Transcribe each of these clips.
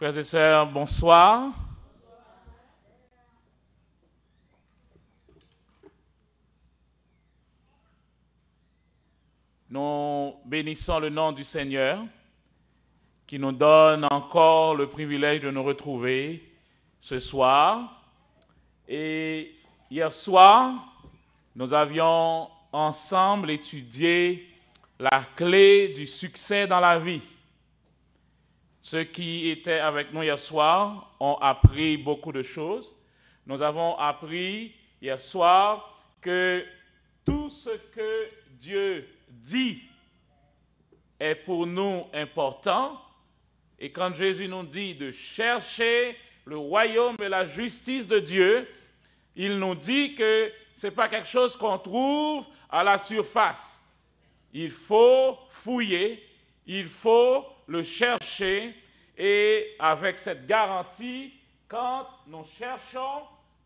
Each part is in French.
Frères et sœurs, bonsoir. Nous bénissons le nom du Seigneur qui nous donne encore le privilège de nous retrouver ce soir. Et hier soir, nous avions ensemble étudié la clé du succès dans la vie. Ceux qui étaient avec nous hier soir ont appris beaucoup de choses. Nous avons appris hier soir que tout ce que Dieu dit est pour nous important. Et quand Jésus nous dit de chercher le royaume et la justice de Dieu, il nous dit que ce n'est pas quelque chose qu'on trouve à la surface. Il faut fouiller, il faut le chercher, et avec cette garantie, quand nous cherchons,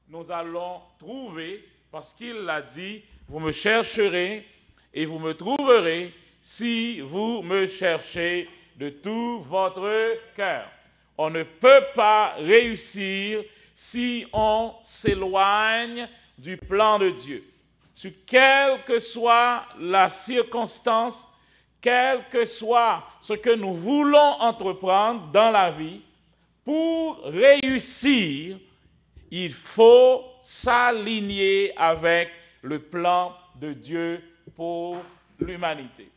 nous allons trouver, parce qu'il l'a dit, vous me chercherez et vous me trouverez si vous me cherchez de tout votre cœur. On ne peut pas réussir si on s'éloigne du plan de Dieu. Sur quelle que soit la circonstance, quel que soit ce que nous voulons entreprendre dans la vie, pour réussir, il faut s'aligner avec le plan de Dieu pour l'humanité.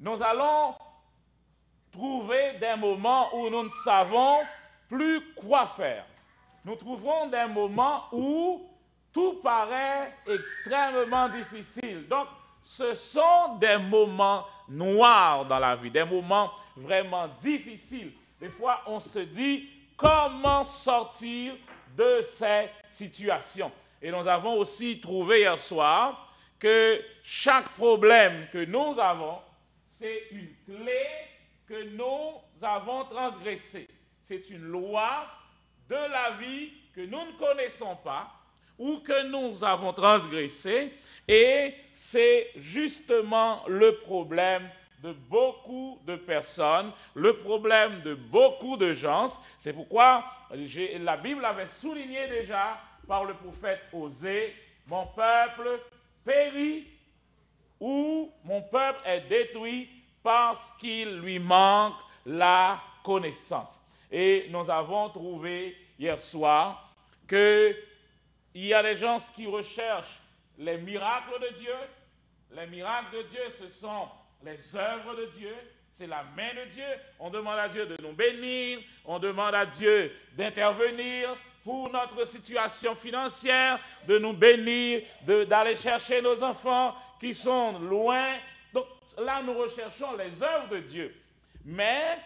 Nous allons trouver des moments où nous ne savons plus quoi faire. Nous trouverons des moments où tout paraît extrêmement difficile. Donc, ce sont des moments noirs dans la vie, des moments vraiment difficiles. Des fois, on se dit comment sortir de ces situations. Et nous avons aussi trouvé hier soir que chaque problème que nous avons, c'est une clé que nous avons transgressée. C'est une loi de la vie que nous ne connaissons pas ou que nous avons transgressée. Et c'est justement le problème de beaucoup de personnes, le problème de beaucoup de gens. C'est pourquoi la Bible avait souligné déjà par le prophète Osée, mon peuple périt ou mon peuple est détruit parce qu'il lui manque la connaissance. Et nous avons trouvé hier soir qu'il y a des gens qui recherchent les miracles de Dieu. Les miracles de Dieu, ce sont les œuvres de Dieu, c'est la main de Dieu. On demande à Dieu de nous bénir, on demande à Dieu d'intervenir pour notre situation financière, de nous bénir, d'aller chercher nos enfants qui sont loin. Donc là, nous recherchons les œuvres de Dieu. Mais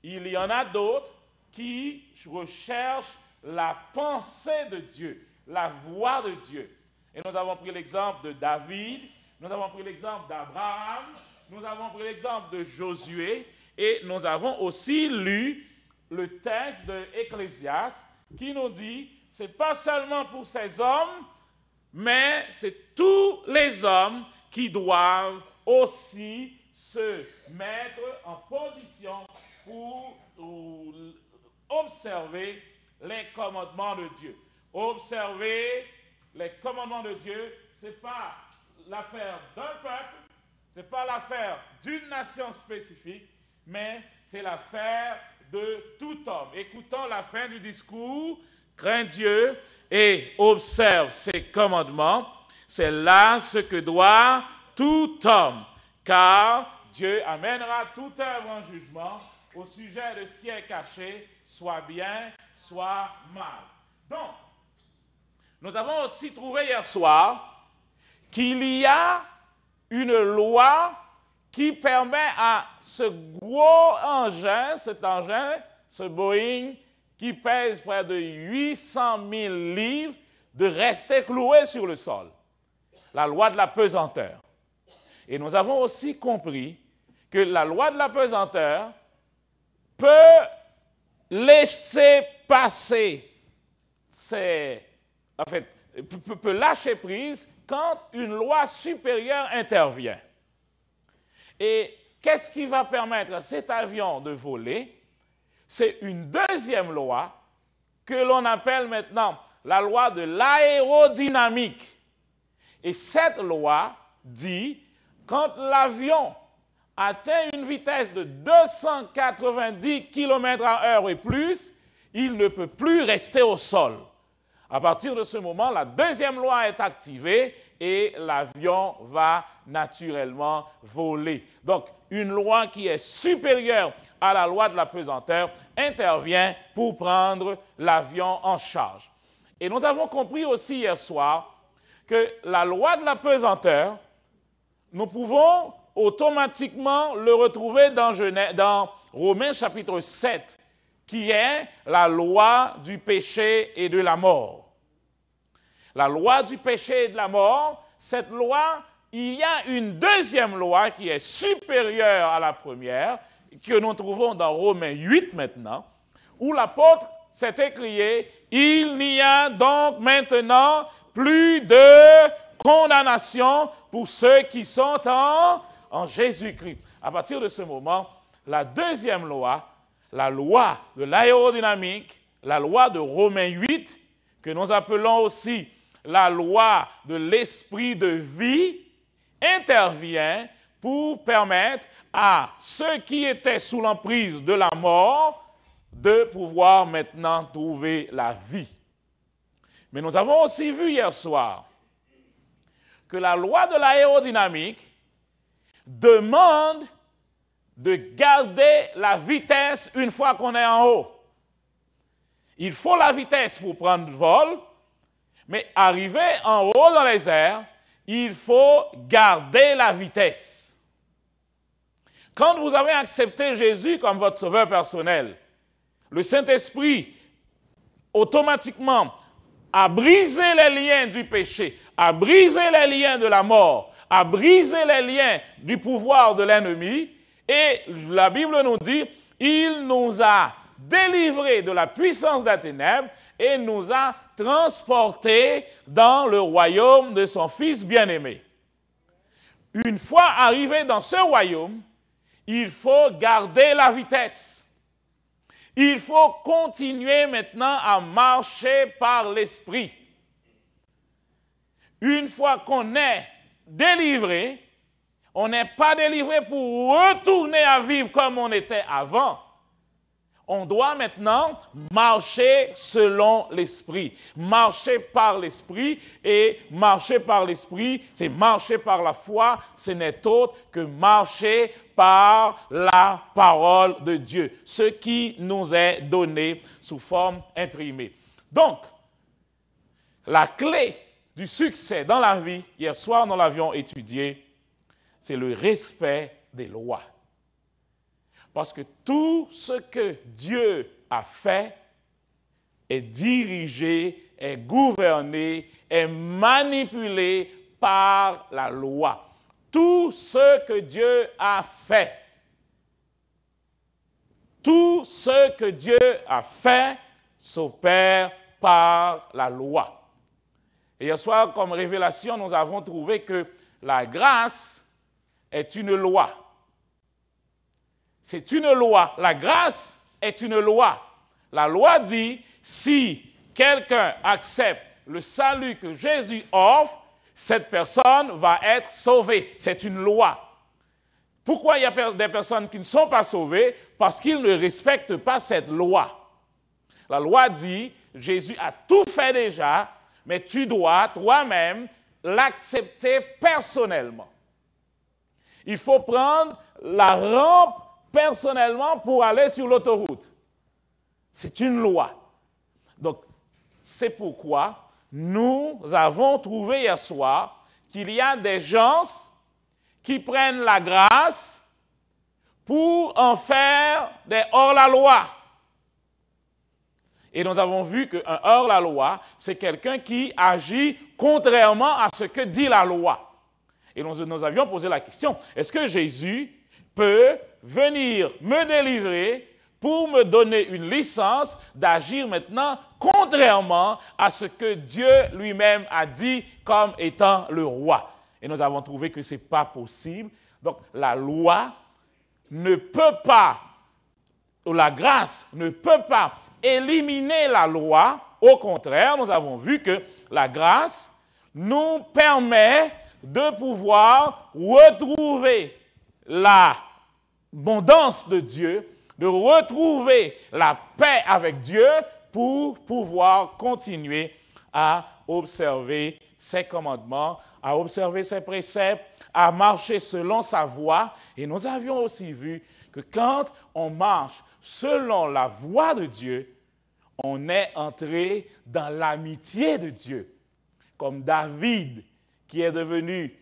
il y en a d'autres qui recherchent la pensée de Dieu, la voix de Dieu. Et nous avons pris l'exemple de David, nous avons pris l'exemple d'Abraham, nous avons pris l'exemple de Josué, et nous avons aussi lu le texte de Ecclésiaste qui nous dit, ce n'est pas seulement pour ces hommes, mais c'est tous les hommes qui doivent aussi se mettre en position pour observer les commandements de Dieu. Observer les commandements de Dieu, ce n'est pas l'affaire d'un peuple, ce n'est pas l'affaire d'une nation spécifique, mais c'est l'affaire de tout homme. Écoutons la fin du discours, crains Dieu et observe ses commandements. C'est là ce que doit tout homme, car Dieu amènera toute œuvre en jugement au sujet de ce qui est caché, soit bien, soit mal. Donc, nous avons aussi trouvé hier soir qu'il y a une loi qui permet à ce gros engin, ce Boeing, qui pèse près de 800 000 livres, de rester cloué sur le sol. La loi de la pesanteur. Et nous avons aussi compris que la loi de la pesanteur peut laisser passer peut lâcher prise quand une loi supérieure intervient. Et qu'est-ce qui va permettre à cet avion de voler? c'est une deuxième loi que l'on appelle maintenant la loi de l'aérodynamique. Et cette loi dit, quand l'avion atteint une vitesse de 290 km/h et plus, il ne peut plus rester au sol. À partir de ce moment, la deuxième loi est activée et l'avion va naturellement voler. Donc, une loi qui est supérieure à la loi de la pesanteur intervient pour prendre l'avion en charge. Et nous avons compris aussi hier soir que la loi de la pesanteur, nous pouvons automatiquement le retrouver dans Romains chapitre 7, qui est la loi du péché et de la mort. La loi du péché et de la mort, cette loi, il y a une deuxième loi qui est supérieure à la première, que nous trouvons dans Romains 8 maintenant, où l'apôtre s'est écrié « Il n'y a donc maintenant plus de condamnation pour ceux qui sont en Jésus-Christ. » À partir de ce moment, la deuxième loi, la loi de l'aérodynamique, la loi de Romains 8, que nous appelons aussi la loi de l'esprit de vie, intervient pour permettre à ceux qui étaient sous l'emprise de la mort de pouvoir maintenant trouver la vie. Mais nous avons aussi vu hier soir que la loi de l'aérodynamique demande de garder la vitesse une fois qu'on est en haut. Il faut la vitesse pour prendre vol, mais arrivé en haut dans les airs, il faut garder la vitesse. Quand vous avez accepté Jésus comme votre sauveur personnel, le Saint-Esprit automatiquement a brisé les liens du péché, a brisé les liens de la mort, a brisé les liens du pouvoir de l'ennemi, et la Bible nous dit, il nous a délivrés de la puissance des ténèbres et nous a transportés dans le royaume de son Fils bien-aimé. Une fois arrivé dans ce royaume, il faut garder la vitesse. Il faut continuer maintenant à marcher par l'Esprit. Une fois qu'on est délivré, on n'est pas délivré pour retourner à vivre comme on était avant. On doit maintenant marcher selon l'Esprit. Marcher par l'Esprit, et marcher par l'Esprit, c'est marcher par la foi, ce n'est autre que marcher par la parole de Dieu, ce qui nous est donné sous forme imprimée. Donc, la clé du succès dans la vie, hier soir nous l'avions étudié, c'est le respect des lois. Parce que tout ce que Dieu a fait est dirigé, est gouverné, est manipulé par la loi. Tout ce que Dieu a fait, tout ce que Dieu a fait s'opère par la loi. Et hier soir, comme révélation, nous avons trouvé que la grâce est une loi. C'est une loi. La grâce est une loi. La loi dit, si quelqu'un accepte le salut que Jésus offre, cette personne va être sauvée. C'est une loi. Pourquoi il y a des personnes qui ne sont pas sauvées? Parce qu'ils ne respectent pas cette loi. La loi dit, Jésus a tout fait déjà, mais tu dois toi-même l'accepter personnellement. Il faut prendre la rampe personnellement pour aller sur l'autoroute. C'est une loi. Donc, c'est pourquoi nous avons trouvé hier soir qu'il y a des gens qui prennent la grâce pour en faire des hors-la-loi. Et nous avons vu qu'un hors-la-loi, c'est quelqu'un qui agit contrairement à ce que dit la loi. Et nous avions posé la question, est-ce que Jésus peut venir me délivrer pour me donner une licence d'agir maintenant contrairement à ce que Dieu lui-même a dit comme étant le roi? Et nous avons trouvé que ce n'est pas possible. Donc la loi ne peut pas la grâce ne peut pas éliminer la loi. Au contraire, nous avons vu que la grâce nous permet de pouvoir retrouver l'abondance de Dieu, de retrouver la paix avec Dieu pour pouvoir continuer à observer ses commandements, à observer ses préceptes, à marcher selon sa voie. Et nous avions aussi vu que quand on marche selon la voie de Dieu, on est entré dans l'amitié de Dieu. Comme David, qui est devenu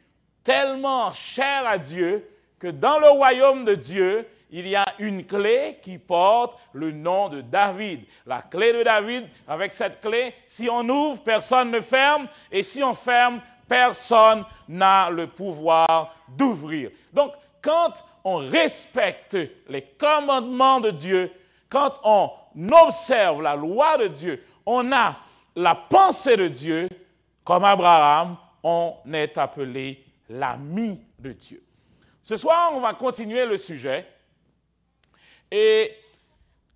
tellement cher à Dieu que dans le royaume de Dieu, il y a une clé qui porte le nom de David. La clé de David, avec cette clé, si on ouvre, personne ne ferme, et si on ferme, personne n'a le pouvoir d'ouvrir. Donc, quand on respecte les commandements de Dieu, quand on observe la loi de Dieu, on a la pensée de Dieu, comme Abraham, on est appelé l'ami de Dieu. Ce soir, on va continuer le sujet et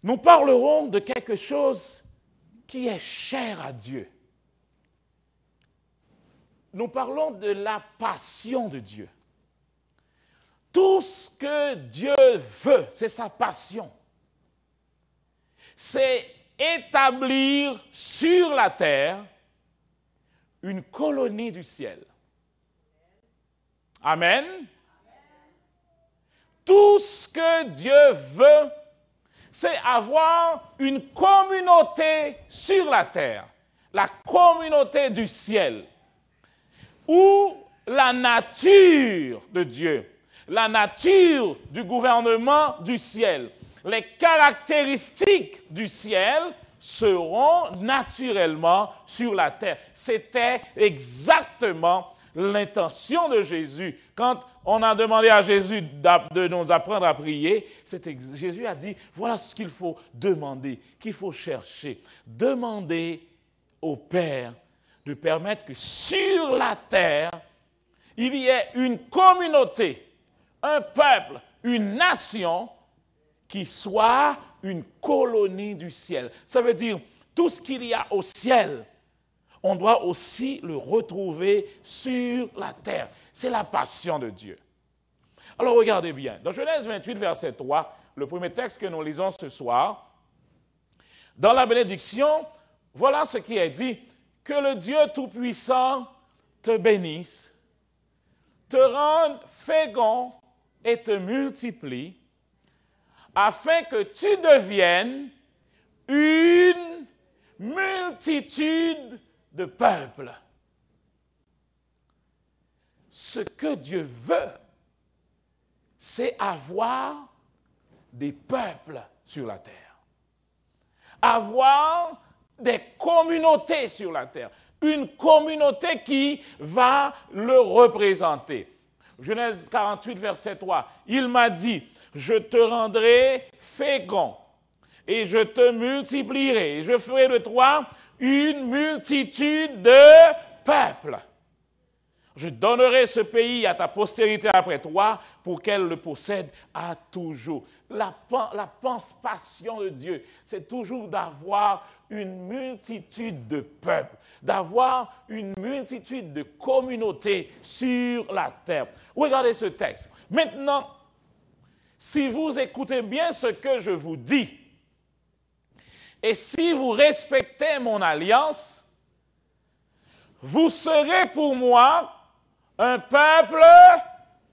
nous parlerons de quelque chose qui est cher à Dieu. Nous parlons de la passion de Dieu. Tout ce que Dieu veut, c'est sa passion. C'est établir sur la terre une colonie du ciel. Amen. Tout ce que Dieu veut, c'est avoir une communauté sur la terre, la communauté du ciel, où la nature de Dieu, la nature du gouvernement du ciel, les caractéristiques du ciel seront naturellement sur la terre. C'était exactement l'intention de Jésus. Quand on a demandé à Jésus de nous apprendre à prier, Jésus a dit, voilà ce qu'il faut demander, qu'il faut chercher. Demander au Père de permettre que sur la terre, il y ait une communauté, un peuple, une nation qui soit une colonie du ciel. Ça veut dire, tout ce qu'il y a au ciel, on doit aussi le retrouver sur la terre. C'est la passion de Dieu. Alors regardez bien, dans Genèse 28, verset 3, le premier texte que nous lisons ce soir, dans la bénédiction, voilà ce qui est dit, que le Dieu Tout-Puissant te bénisse, te rende fécond et te multiplie, afin que tu deviennes une multitude de peuples. Ce que Dieu veut, c'est avoir des peuples sur la terre. Avoir des communautés sur la terre. Une communauté qui va le représenter. Genèse 48, verset 3. Il m'a dit, je te rendrai fécond et je te multiplierai. Et je ferai de toi une multitude de peuples. Je donnerai ce pays à ta postérité après toi pour qu'elle le possède à toujours. La passion de Dieu, c'est toujours d'avoir une multitude de peuples, d'avoir une multitude de communautés sur la terre. Regardez ce texte. Maintenant, si vous écoutez bien ce que je vous dis, et si vous respectez mon alliance, vous serez pour moi un peuple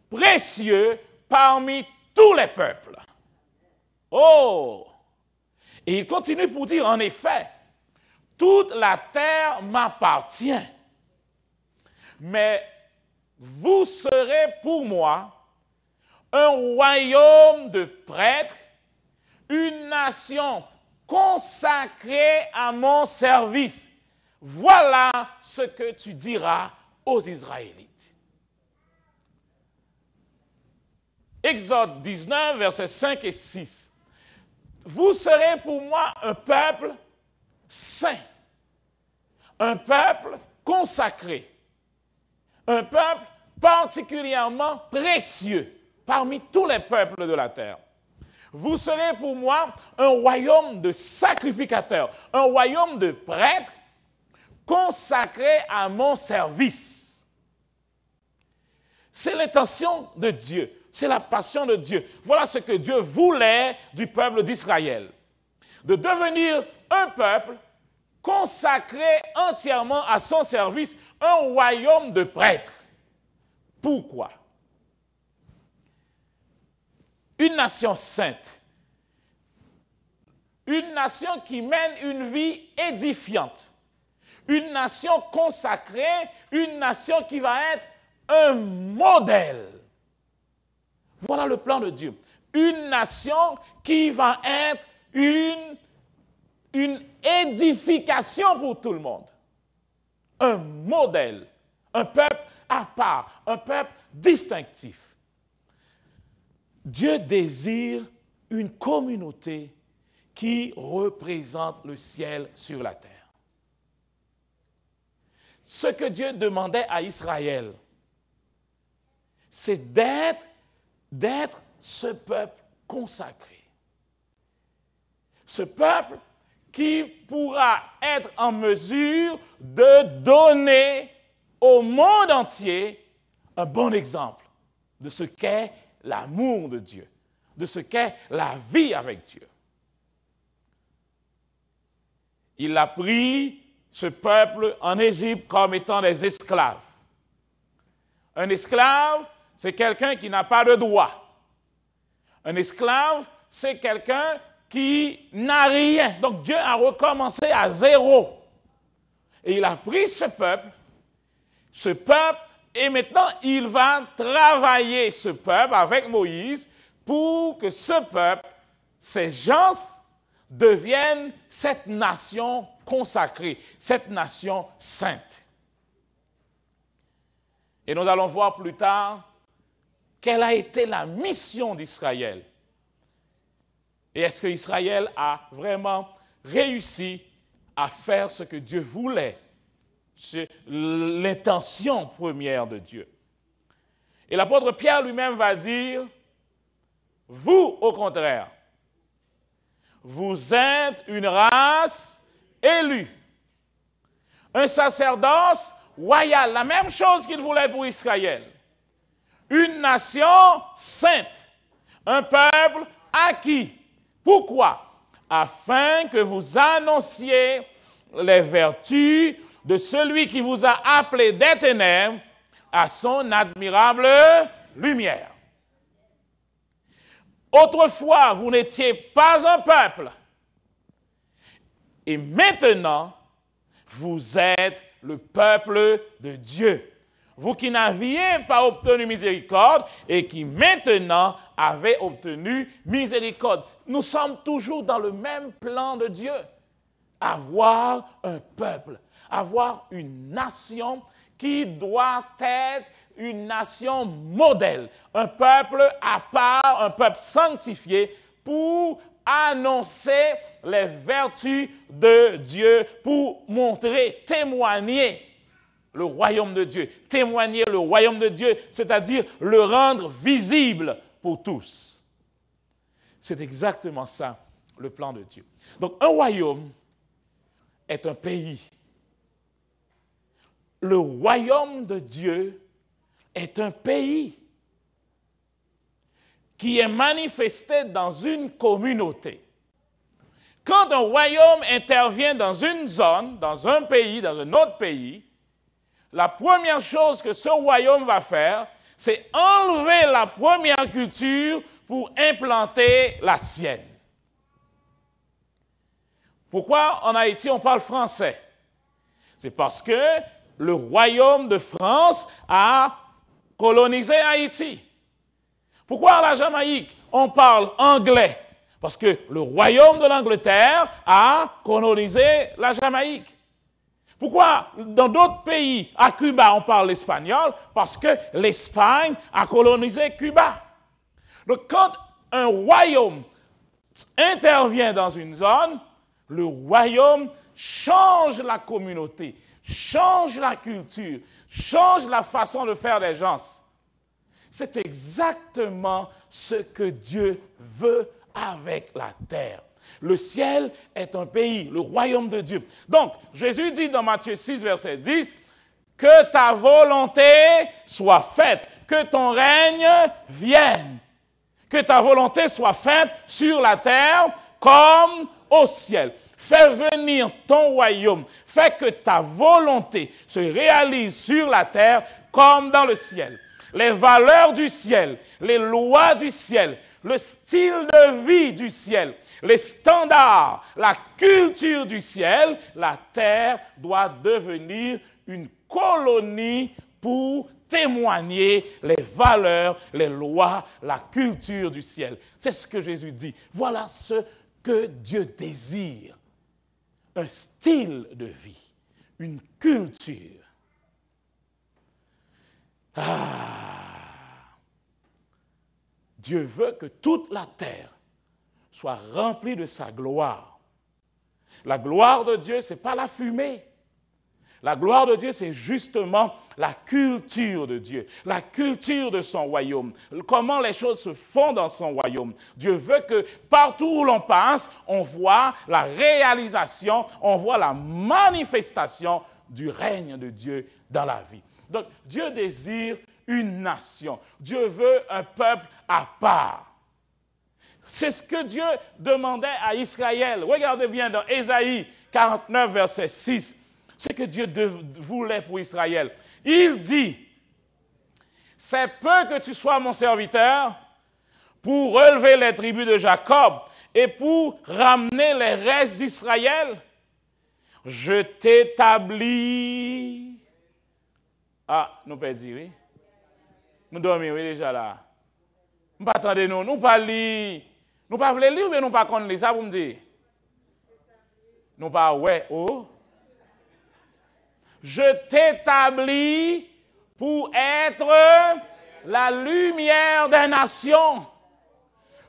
précieux parmi tous les peuples. Oh! Et il continue pour dire, en effet, toute la terre m'appartient, mais vous serez pour moi un royaume de prêtres, une nation consacrée à mon service. Voilà ce que tu diras aux Israélites. Exode 19, versets 5 et 6. Vous serez pour moi un peuple saint, un peuple consacré, un peuple particulièrement précieux parmi tous les peuples de la terre. Vous serez pour moi un royaume de sacrificateurs, un royaume de prêtres consacrés à mon service. C'est l'intention de Dieu, c'est la passion de Dieu. Voilà ce que Dieu voulait du peuple d'Israël, de devenir un peuple consacré entièrement à son service, un royaume de prêtres. Pourquoi? Une nation sainte, une nation qui mène une vie édifiante, une nation consacrée, une nation qui va être un modèle. Voilà le plan de Dieu. Une nation qui va être une édification pour tout le monde. Un modèle, un peuple à part, un peuple distinctif. Dieu désire une communauté qui représente le ciel sur la terre. Ce que Dieu demandait à Israël, c'est d'être ce peuple consacré. Ce peuple qui pourra être en mesure de donner au monde entier un bon exemple de ce qu'est l'amour de Dieu, de ce qu'est la vie avec Dieu. Il a pris ce peuple en Égypte comme étant des esclaves. Un esclave, c'est quelqu'un qui n'a pas de droit. Un esclave, c'est quelqu'un qui n'a rien. Donc Dieu a recommencé à zéro. Et il a pris ce peuple, et maintenant il va travailler ce peuple avec Moïse pour que ce peuple, ces gens, deviennent cette nation consacrée, cette nation sainte. Et nous allons voir plus tard quelle a été la mission d'Israël. Et est-ce qu'Israël a vraiment réussi à faire ce que Dieu voulait? C'est l'intention première de Dieu. Et l'apôtre Pierre lui-même va dire, vous, au contraire, vous êtes une race élue, un sacerdoce royal, la même chose qu'il voulait pour Israël, une nation sainte, un peuple acquis. Pourquoi? Afin que vous annonciez les vertus de celui qui vous a appelé des ténèbres à son admirable lumière. Autrefois, vous n'étiez pas un peuple. Et maintenant, vous êtes le peuple de Dieu. Vous qui n'aviez pas obtenu miséricorde et qui maintenant avez obtenu miséricorde. Nous sommes toujours dans le même plan de Dieu. Avoir un peuple, avoir une nation qui doit être une nation modèle, un peuple à part, un peuple sanctifié pour annoncer les vertus de Dieu, pour montrer, témoigner le royaume de Dieu. Témoigner le royaume de Dieu, c'est-à-dire le rendre visible pour tous. C'est exactement ça, le plan de Dieu. Donc, un royaume est un pays. Le royaume de Dieu est un pays qui est manifesté dans une communauté. Quand un royaume intervient dans une zone, dans un pays, dans un autre pays, la première chose que ce royaume va faire, c'est enlever la première culture pour implanter la sienne. Pourquoi en Haïti on parle français? C'est parce que le royaume de France a colonisé Haïti. Pourquoi à la Jamaïque on parle anglais? Parce que le royaume de l'Angleterre a colonisé la Jamaïque. Pourquoi dans d'autres pays, à Cuba, on parle l'espagnol? Parce que l'Espagne a colonisé Cuba. Donc quand un royaume intervient dans une zone, le royaume change la communauté, change la culture, change la façon de faire des gens. C'est exactement ce que Dieu veut avec la terre. Le ciel est un pays, le royaume de Dieu. Donc, Jésus dit dans Matthieu 6, verset 10, « Que ta volonté soit faite, que ton règne vienne, que ta volonté soit faite sur la terre comme au ciel. » Fais venir ton royaume, fais que ta volonté se réalise sur la terre comme dans le ciel. Les valeurs du ciel, les lois du ciel, le style de vie du ciel, les standards, la culture du ciel, la terre doit devenir une colonie pour témoigner les valeurs, les lois, la culture du ciel. C'est ce que Jésus dit. Voilà ce que Dieu désire. Un style de vie, une culture. Dieu veut que toute la terre soit remplie de sa gloire. La gloire de Dieu, ce n'est pas la fumée. La gloire de Dieu, c'est justement la culture de Dieu, la culture de son royaume, comment les choses se font dans son royaume. Dieu veut que partout où l'on passe, on voit la réalisation, on voit la manifestation du règne de Dieu dans la vie. Donc, Dieu désire une nation. Dieu veut un peuple à part. C'est ce que Dieu demandait à Israël. Regardez bien dans Ésaïe 49, verset 6. C'est que Dieu voulait pour Israël. Il dit, c'est peu que tu sois mon serviteur pour relever les tribus de Jacob et pour ramener les restes d'Israël. Je t'établis. Ah, nous pouvons dire, oui. Nous dormons, oui, déjà là. Nous ne attendons nous, nous ne pas lire. Nous ne pas lire, mais nous ne pas connaître ça, vous me dites. Nous ne pas, ouais, oh. Je t'établis pour être la lumière des nations,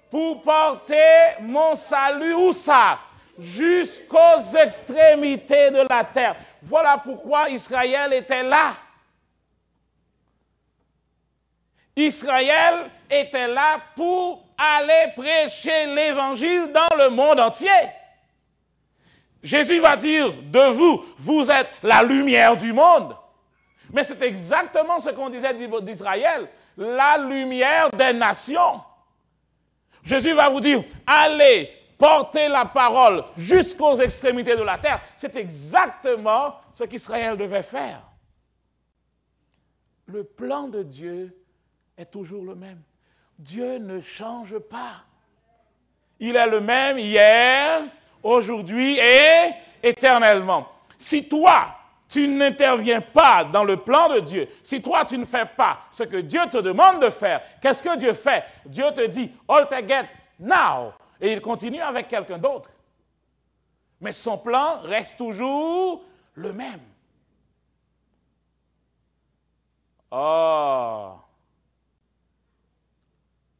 pour porter mon salut, où ça? Jusqu'aux extrémités de la terre. Voilà pourquoi Israël était là. Israël était là pour aller prêcher l'évangile dans le monde entier. Jésus va dire de vous, vous êtes la lumière du monde. Mais c'est exactement ce qu'on disait d'Israël, la lumière des nations. Jésus va vous dire, allez porter la parole jusqu'aux extrémités de la terre. C'est exactement ce qu'Israël devait faire. Le plan de Dieu est toujours le même. Dieu ne change pas. Il est le même hier, aujourd'hui et éternellement. Si toi, tu n'interviens pas dans le plan de Dieu, si toi, tu ne fais pas ce que Dieu te demande de faire, qu'est-ce que Dieu fait? Dieu te dit, all to get now. Et il continue avec quelqu'un d'autre. Mais son plan reste toujours le même. Oh!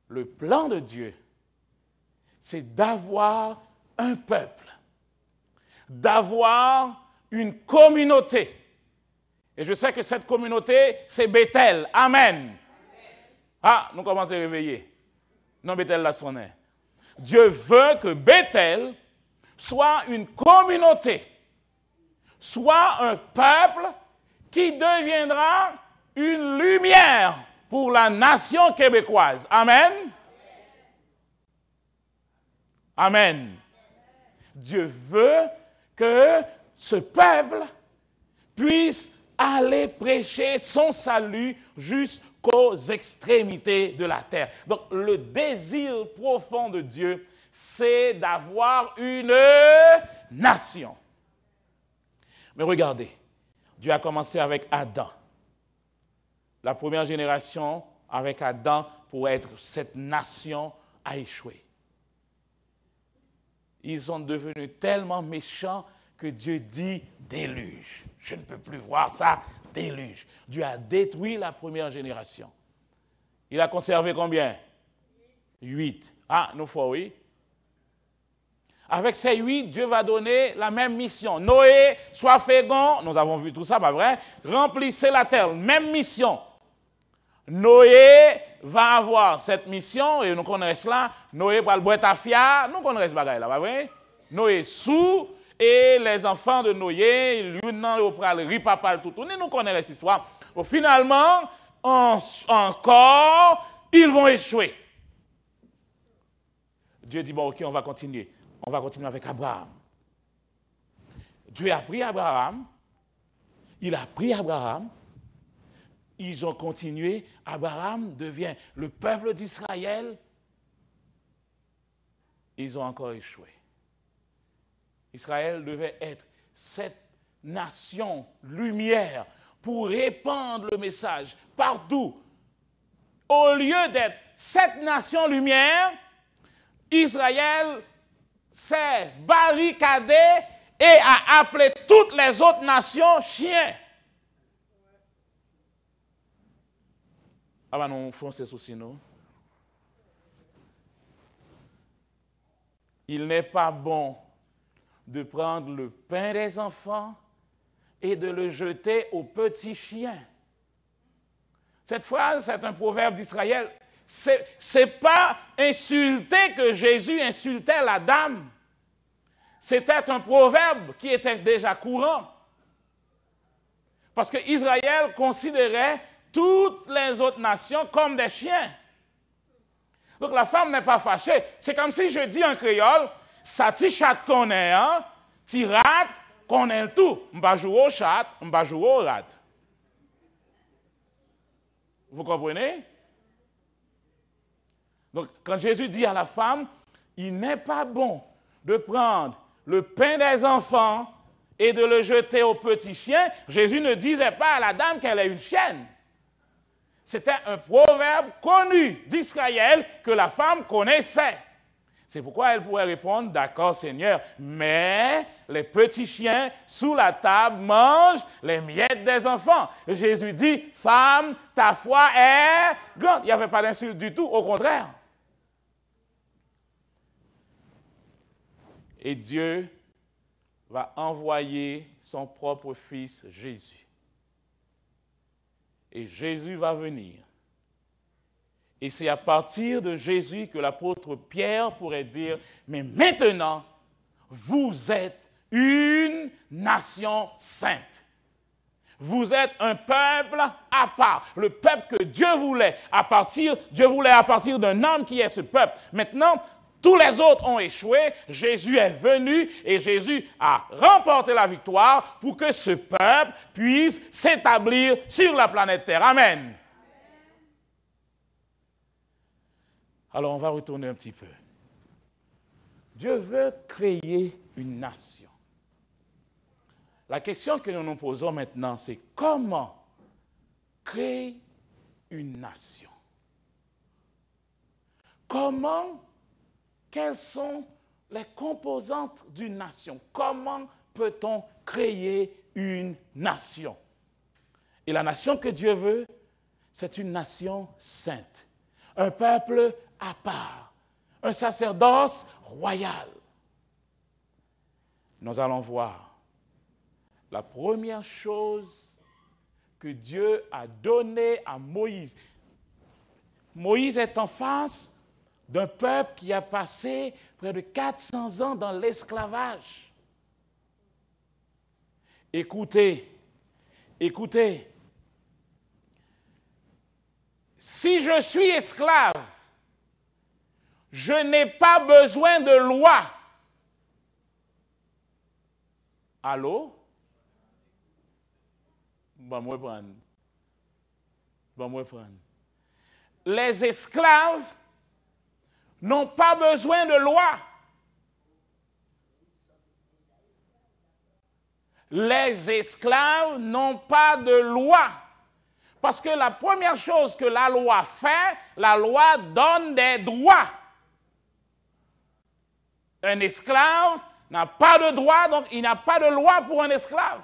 Le plan de Dieu, c'est d'avoir un peuple, d'avoir une communauté. Et je sais que cette communauté, c'est Bethel. Amen. Ah, nous commençons à réveiller. Non, Bethel, là, sonne. Dieu veut que Bethel soit une communauté, soit un peuple qui deviendra une lumière pour la nation québécoise. Amen. Amen. Dieu veut que ce peuple puisse aller prêcher son salut jusqu'aux extrémités de la terre. Donc, le désir profond de Dieu, c'est d'avoir une nation. Mais regardez, Dieu a commencé avec Adam. La première génération avec Adam pour être cette nation a échoué. Ils sont devenus tellement méchants que Dieu dit déluge. Je ne peux plus voir ça, déluge. Dieu a détruit la première génération. Il a conservé combien? 8. Ah, nous faut oui. Avec ces 8, Dieu va donner la même mission. Noé, sois fécond, nous avons vu tout ça, pas vrai? Remplissez la terre, même mission. Noé va avoir cette mission, et nous connaissons cela, Noé va le boire tafia, nous connaissons ce bagage là, pas vrai? Noé sous, et les enfants de Noé, lui, non, ils prennent le riz, papa, tout, nous connaissons cette histoire. Finalement, encore, ils vont échouer. Dieu dit, bon, ok, on va continuer. On va continuer avec Abraham. Dieu a pris Abraham, il a pris Abraham, ils ont continué, Abraham devient le peuple d'Israël, ils ont encore échoué. Israël devait être cette nation lumière pour répandre le message partout. Au lieu d'être cette nation lumière, Israël s'est barricadé et a appelé toutes les autres nations chiens. Ah ben non, foncez souci, nous. Il n'est pas bon de prendre le pain des enfants et de le jeter aux petits chiens. Cette phrase, c'est un proverbe d'Israël. C'est pas insulter que Jésus insultait la dame. C'était un proverbe qui était déjà courant. Parce que Israël considérait toutes les autres nations comme des chiens. Donc la femme n'est pas fâchée. C'est comme si je dis en créole, ça ti chat qu'on est, hein, ti rat qu'on est tout. M'ba jouer au chat, m'ba jouer au rat. Vous comprenez? Donc quand Jésus dit à la femme, il n'est pas bon de prendre le pain des enfants et de le jeter aux petits chiens, Jésus ne disait pas à la dame qu'elle est une chienne. C'était un proverbe connu d'Israël que la femme connaissait. C'est pourquoi elle pourrait répondre, d'accord Seigneur, mais les petits chiens sous la table mangent les miettes des enfants. Et Jésus dit, femme, ta foi est grande. Il n'y avait pas d'insulte du tout, au contraire. Et Dieu va envoyer son propre fils Jésus. Et Jésus va venir. Et c'est à partir de Jésus que l'apôtre Pierre pourrait dire, mais maintenant, vous êtes une nation sainte. Vous êtes un peuple à part. Le peuple que Dieu voulait à partir d'un homme qui est ce peuple. Maintenant, tous les autres ont échoué, Jésus est venu et Jésus a remporté la victoire pour que ce peuple puisse s'établir sur la planète Terre. Amen. Alors on va retourner un petit peu. Dieu veut créer une nation. La question que nous nous posons maintenant, c'est comment créer une nation? Quelles sont les composantes d'une nation? Comment peut-on créer une nation? Et la nation que Dieu veut, c'est une nation sainte, un peuple à part, un sacerdoce royal. Nous allons voir la première chose que Dieu a donnée à Moïse. Moïse est en face d'un peuple qui a passé près de 400 ans dans l'esclavage. Écoutez, si je suis esclave, je n'ai pas besoin de loi. Allô? Bon, moi prendre. Les esclaves n'ont pas besoin de loi. Les esclaves n'ont pas de loi. Parce que la première chose que la loi fait, la loi donne des droits. Un esclave n'a pas de droit, donc il n'a pas de loi pour un esclave.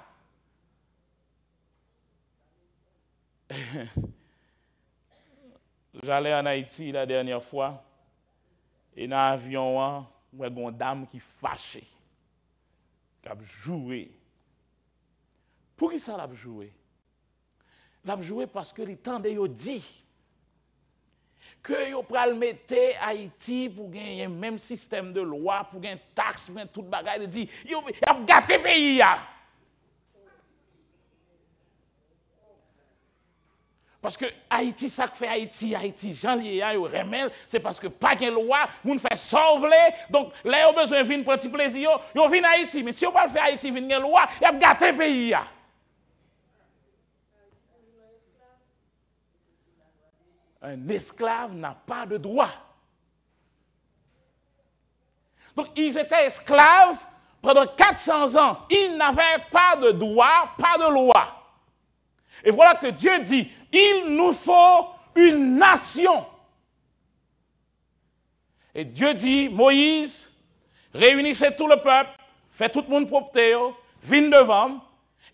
J'allais en Haïti la dernière fois, et dans l'avion, il y a une dame qui fâchée, qui a joué. Pour qui ça l'a joué? L'a joué parce que les temps de dit que vous pral mettre Haïti pour gagner le même système de loi, pour gagner taxe, mais tout bagage, dit, vous avez gâté le pays. Parce que Haïti, ça fait Haïti, Jean-Lié, remel, c'est parce que pas de loi, vous ne faites sauver. Donc, là, vous avez besoin de venir prendre petit plaisir, vous venez Haïti. Mais si vous ne faites pas Haïti, vous venez loi, vous avez gâté le pays. Un esclave n'a pas de droit. Donc, ils étaient esclaves pendant 400 ans. Ils n'avaient pas de droit, pas de loi. Et voilà que Dieu dit, il nous faut une nation. Et Dieu dit, Moïse, réunissez tout le peuple, faites tout le monde propter, viens devant.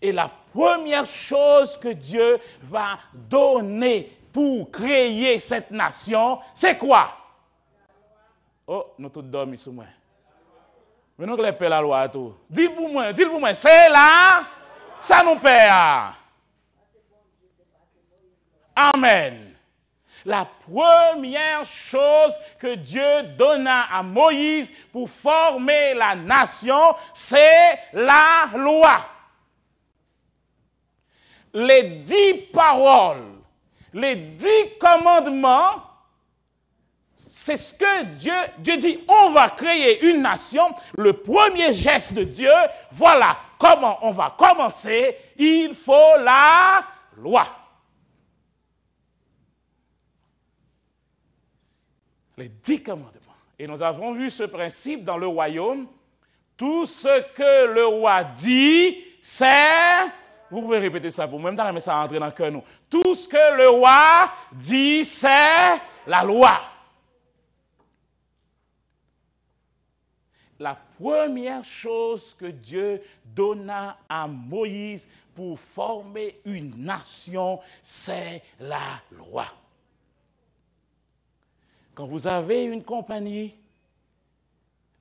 Et la première chose que Dieu va donner pour créer cette nation, c'est quoi? Oh, nous tous dormons sous moi. Mais nous les paix la loi tout. Dis-le moi, c'est là, ça nous paie. Amen. La première chose que Dieu donna à Moïse pour former la nation, c'est la loi. Les 10 paroles, les 10 commandements, c'est ce que Dieu dit, on va créer une nation. Le premier geste de Dieu, voilà comment on va commencer. Il faut la loi. Les 10 commandements. Et nous avons vu ce principe dans le royaume. Tout ce que le roi dit, c'est... Vous pouvez répéter ça pour moi, même temps, mais ça rentre dans le cœur nous. Tout ce que le roi dit, c'est la loi. La première chose que Dieu donna à Moïse pour former une nation, c'est la loi. Quand vous avez une compagnie,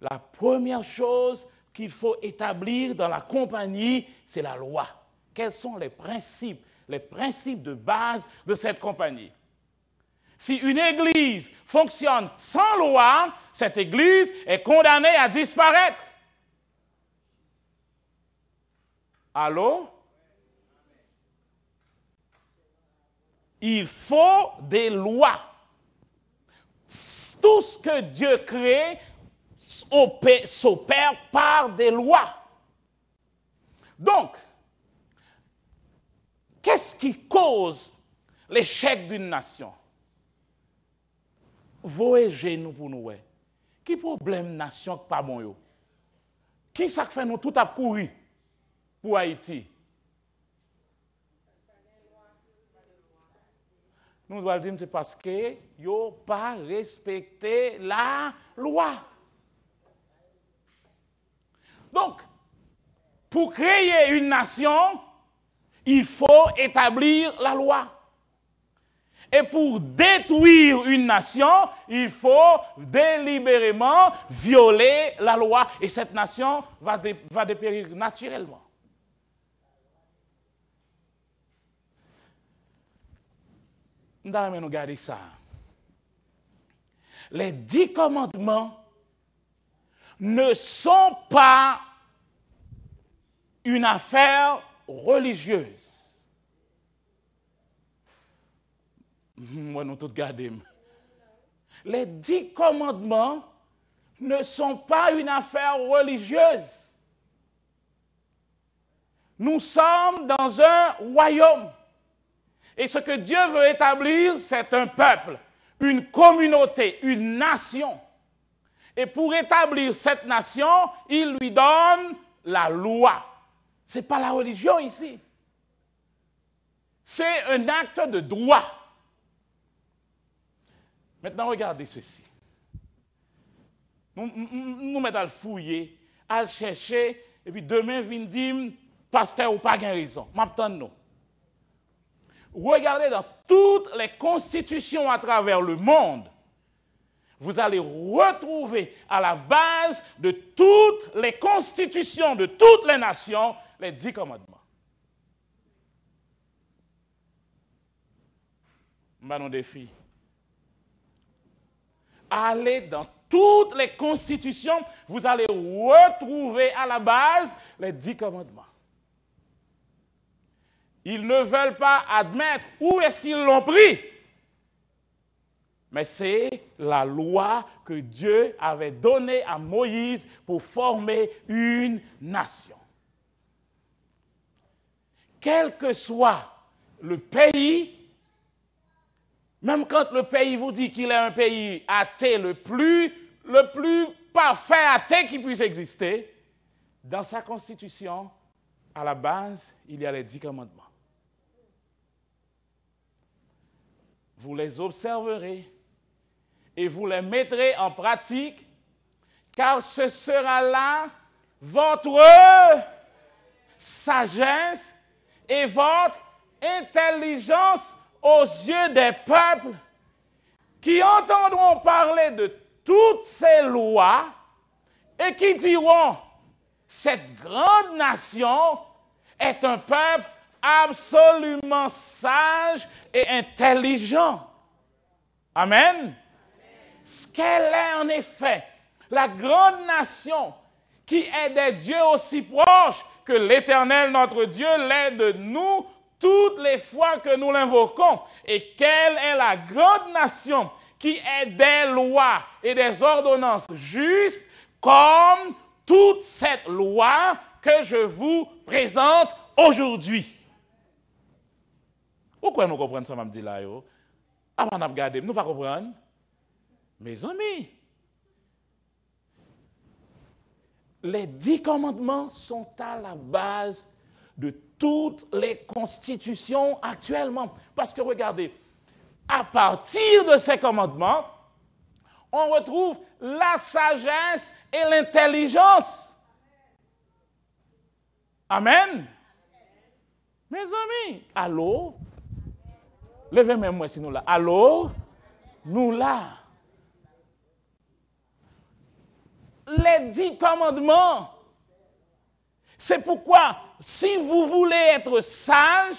la première chose qu'il faut établir dans la compagnie, c'est la loi. Quels sont les principes de base de cette compagnie? Si une église fonctionne sans loi, cette église est condamnée à disparaître. Allô? Il faut des lois. Tout ce que Dieu crée s'opère par des lois. Donc, qu'est-ce qui cause l'échec d'une nation? Voyez nous pour nous. Qui problème nation pas bon yo? Qui ça fait nous tout à courir pour Haïti? Nous devons dire c'est parce que yo pas respecté la loi. Donc, pour créer une nation, il faut établir la loi. Et pour détruire une nation, il faut délibérément violer la loi. Et cette nation va dépérir naturellement. Nous allons regarder ça. Les 10 commandements ne sont pas une affaire religieuse. Moi, nous tous gardons. Les 10 commandements ne sont pas une affaire religieuse. Nous sommes dans un royaume. Et ce que Dieu veut établir, c'est un peuple, une communauté, une nation. Et pour établir cette nation, il lui donne la loi. Ce n'est pas la religion ici. C'est un acte de droit. Maintenant, regardez ceci. Nous mettons à le fouiller, à le chercher, et puis demain, vient dire, pasteur, ou pas raison. M'attendons. Regardez dans toutes les constitutions à travers le monde, vous allez retrouver à la base de toutes les constitutions de toutes les nations les 10 commandements. Nous avons un défi. allez dans toutes les constitutions, vous allez retrouver à la base les 10 commandements. Ils ne veulent pas admettre où est-ce qu'ils l'ont pris. Mais c'est la loi que Dieu avait donnée à Moïse pour former une nation. Quel que soit le pays, même quand le pays vous dit qu'il est un pays athée, le plus parfait athée qui puisse exister, dans sa constitution, à la base, il y a les 10 commandements. Vous les observerez et vous les mettrez en pratique, car ce sera là votre sagesse et votre intelligence aux yeux des peuples qui entendront parler de toutes ces lois et qui diront, cette grande nation est un peuple absolument sage et intelligent. Amen. Qu'elle est en effet la grande nation qui est des dieux aussi proches que l'Éternel notre Dieu l'est de nous toutes les fois que nous l'invoquons. Et quelle est la grande nation qui est des lois et des ordonnances justes comme toute cette loi que je vous présente aujourd'hui. Pourquoi nous comprenons ça, m'a dit là, yo? Avant de regarder, nous ne pas comprendre. Mes amis, les 10 commandements sont à la base de toutes les constitutions actuellement. Parce que regardez, à partir de ces commandements, on retrouve la sagesse et l'intelligence. Amen. Mes amis, allô? Levez-moi moi si nous là. Allô? Nous là. Les 10 commandements. C'est pourquoi, si vous voulez être sage,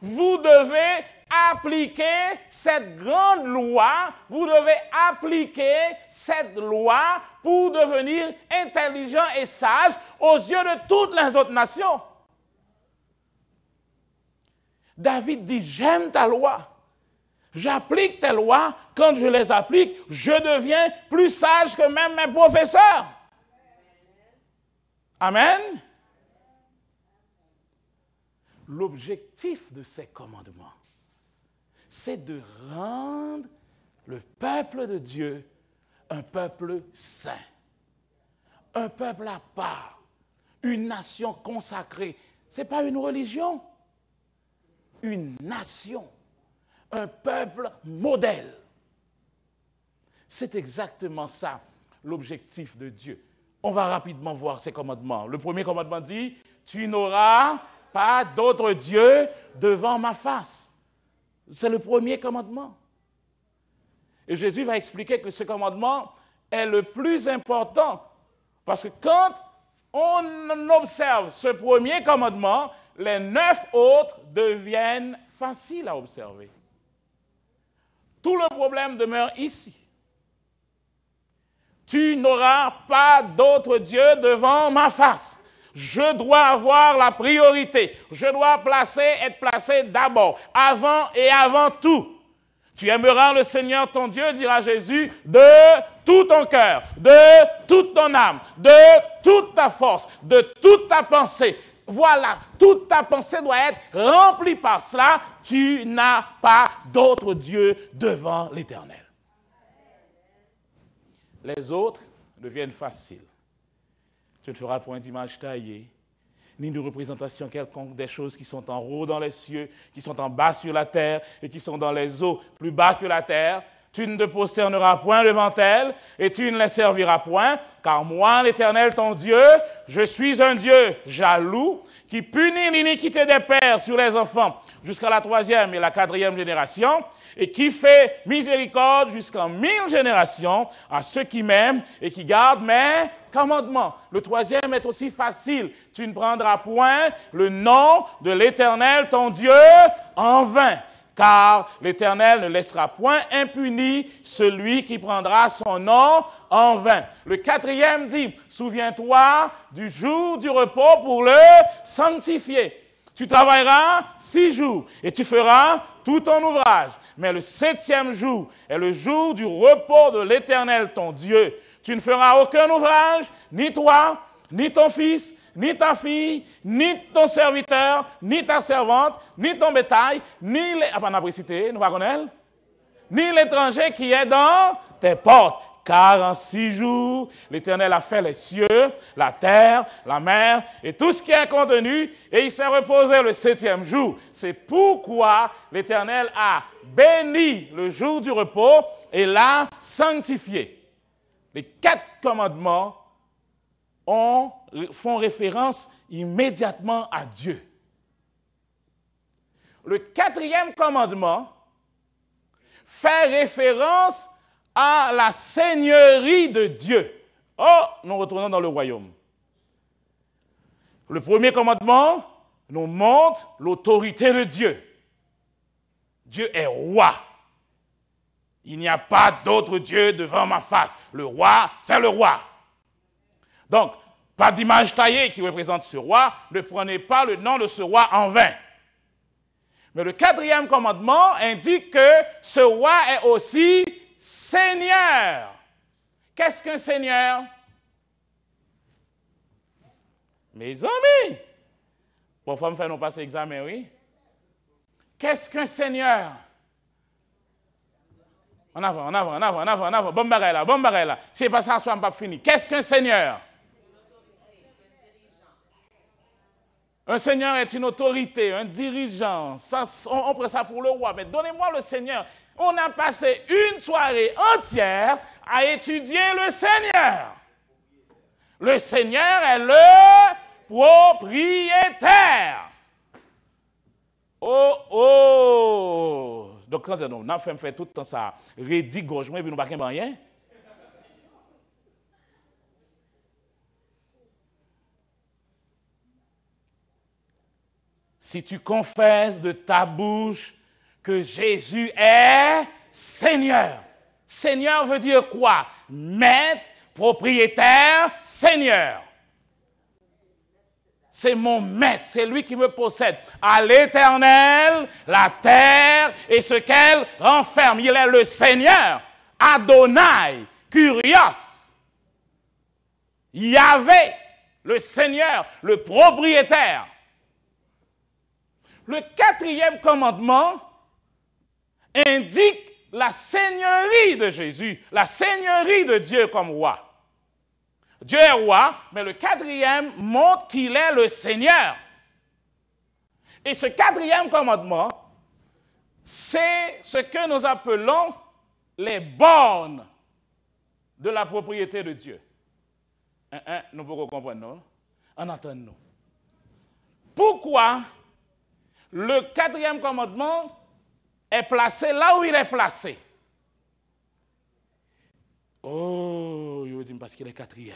vous devez appliquer cette grande loi, vous devez appliquer cette loi pour devenir intelligent et sage aux yeux de toutes les autres nations. David dit, j'aime ta loi. J'applique tes lois. Quand je les applique, je deviens plus sage que même mes professeurs. Amen. L'objectif de ces commandements, c'est de rendre le peuple de Dieu un peuple saint, un peuple à part, une nation consacrée. Ce n'est pas une religion, une nation, un peuple modèle. C'est exactement ça, l'objectif de Dieu. On va rapidement voir ces commandements. Le premier commandement dit, tu n'auras pas d'autre Dieu devant ma face. C'est le premier commandement. Et Jésus va expliquer que ce commandement est le plus important. Parce que quand on observe ce premier commandement, les 9 autres deviennent faciles à observer. Tout le problème demeure ici. Tu n'auras pas d'autre Dieu devant ma face. Je dois avoir la priorité. Je dois être placé d'abord, avant et avant tout. Tu aimeras le Seigneur ton Dieu, dira Jésus, de tout ton cœur, de toute ton âme, de toute ta force, de toute ta pensée. Voilà, toute ta pensée doit être remplie par cela. Tu n'as pas d'autre Dieu devant l'Éternel. Les autres deviennent faciles. Tu ne feras point d'image taillée, ni de représentation quelconque des choses qui sont en haut dans les cieux, qui sont en bas sur la terre et qui sont dans les eaux plus bas que la terre. Tu ne te prosterneras point devant elles et tu ne les serviras point, car moi, l'Éternel ton Dieu, je suis un Dieu jaloux qui punit l'iniquité des pères sur les enfants jusqu'à la 3e et la 4e génération et qui fait miséricorde jusqu'en 1000 générations à ceux qui m'aiment et qui gardent mes commandements. Le 3e est aussi facile. Tu ne prendras point le nom de l'Éternel ton Dieu en vain. car l'Éternel ne laissera point impuni celui qui prendra son nom en vain. Le 4e dit, souviens-toi du jour du repos pour le sanctifier. Tu travailleras 6 jours et tu feras tout ton ouvrage. Mais le 7e jour est le jour du repos de l'Éternel, ton Dieu. Tu ne feras aucun ouvrage, ni toi, ni ton fils, ni ta fille, ni ton serviteur, ni ta servante, ni ton bétail, ni les... Ah, on a précisé, nous connaissons, ni l'étranger qui est dans tes portes. Car en 6 jours, l'Éternel a fait les cieux, la terre, la mer et tout ce qui est contenu, et il s'est reposé le 7e jour. C'est pourquoi l'Éternel a béni le jour du repos et l'a sanctifié. Les 4 commandements font référence immédiatement à Dieu. Le 4e commandement fait référence à la seigneurie de Dieu. Oh, nous retournons dans le royaume. Le 1er commandement nous montre l'autorité de Dieu. Dieu est roi. Il n'y a pas d'autre Dieu devant ma face. Le roi, c'est le roi. Donc, pas d'image taillée qui représente ce roi. Ne prenez pas le nom de ce roi en vain. Mais le 4e commandement indique que ce roi est aussi Seigneur. Qu'est-ce qu'un Seigneur? Mes amis, parfois, nous faisons passer l'examen, oui. Qu'est-ce qu'un Seigneur? En avant, en avant, en avant, en avant, en avant. Bon barré là. C'est pas ça, soit pas fini. Qu'est-ce qu'un Seigneur? Un Seigneur est une autorité, un dirigeant. Ça, on prend ça pour le roi. Mais donnez-moi le Seigneur. On a passé une soirée entière à étudier le Seigneur. Le Seigneur est le propriétaire. Oh! Donc, quand on a fait tout le temps ça, rédit gauche, et puis nous ne pouvons pas rien. Si tu confesses de ta bouche que Jésus est Seigneur. Seigneur veut dire quoi? Maître, propriétaire, Seigneur. C'est mon maître, c'est lui qui me possède. À l'Éternel, la terre et ce qu'elle renferme. Il est le Seigneur, Adonai, Kyrios. Yahvé, le Seigneur, le propriétaire. Le 4e commandement indique la seigneurie de Jésus, la seigneurie de Dieu comme roi. Dieu est roi, mais le 4e montre qu'il est le Seigneur. Et ce 4e commandement, c'est ce que nous appelons les bornes de la propriété de Dieu. Nous pouvons comprendre, non? En entendant-nous. Pourquoi le 4e commandement est placé là où il est placé? Oh, je dis parce qu'il est 4e.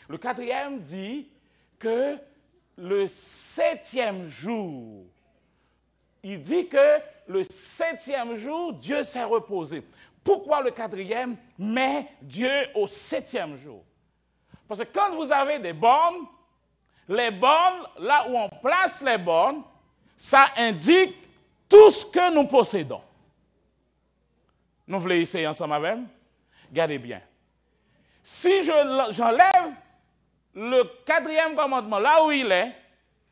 Le 4e dit que le 7e jour, il dit que le 7e jour, Dieu s'est reposé. Pourquoi le 4e met Dieu au 7e jour? Parce que quand vous avez des bornes, les bornes, là où on place les bornes, ça indique tout ce que nous possédons. Nous voulons essayer ensemble avec? Regardez bien. Si j'enlève le 4e commandement là où il est,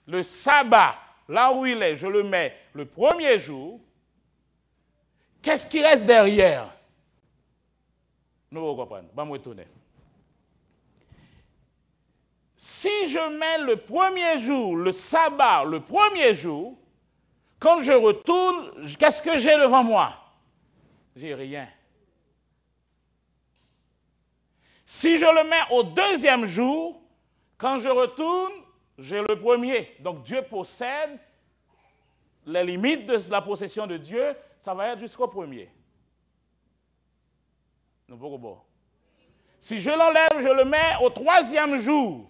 le sabbat là où il est, je le mets le 1er jour, qu'est-ce qui reste derrière? Nous vous comprenons. Bon, me retourner. Si je mets le 1er jour, le sabbat, le 1er jour, quand je retourne, qu'est-ce que j'ai devant moi? J'ai rien. Si je le mets au 2e jour, quand je retourne, j'ai le 1er. Donc Dieu possède les limites de la possession de Dieu, ça va être jusqu'au 1er. Si je l'enlève, je le mets au 3e jour.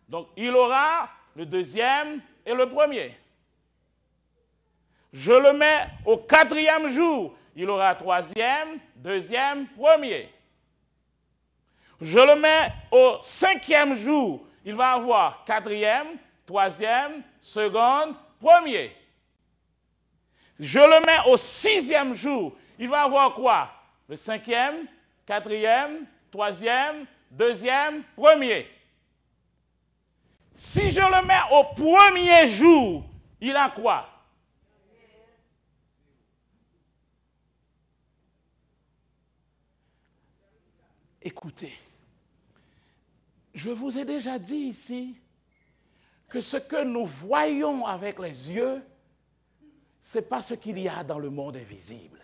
Donc il aura le 2e et le 1er. Je le mets au 4e jour. Il aura 3e, 2e, 1er. Je le mets au 5e jour. Il va avoir 4e, 3e, 2e, 1er. Je le mets au 6e jour. Il va avoir quoi? Le 5e, 4e, 3e, 2e, 1er. Si je le mets au 1er jour, il a quoi? Écoutez, je vous ai déjà dit ici que ce que nous voyons avec les yeux, ce n'est pas ce qu'il y a dans le monde invisible.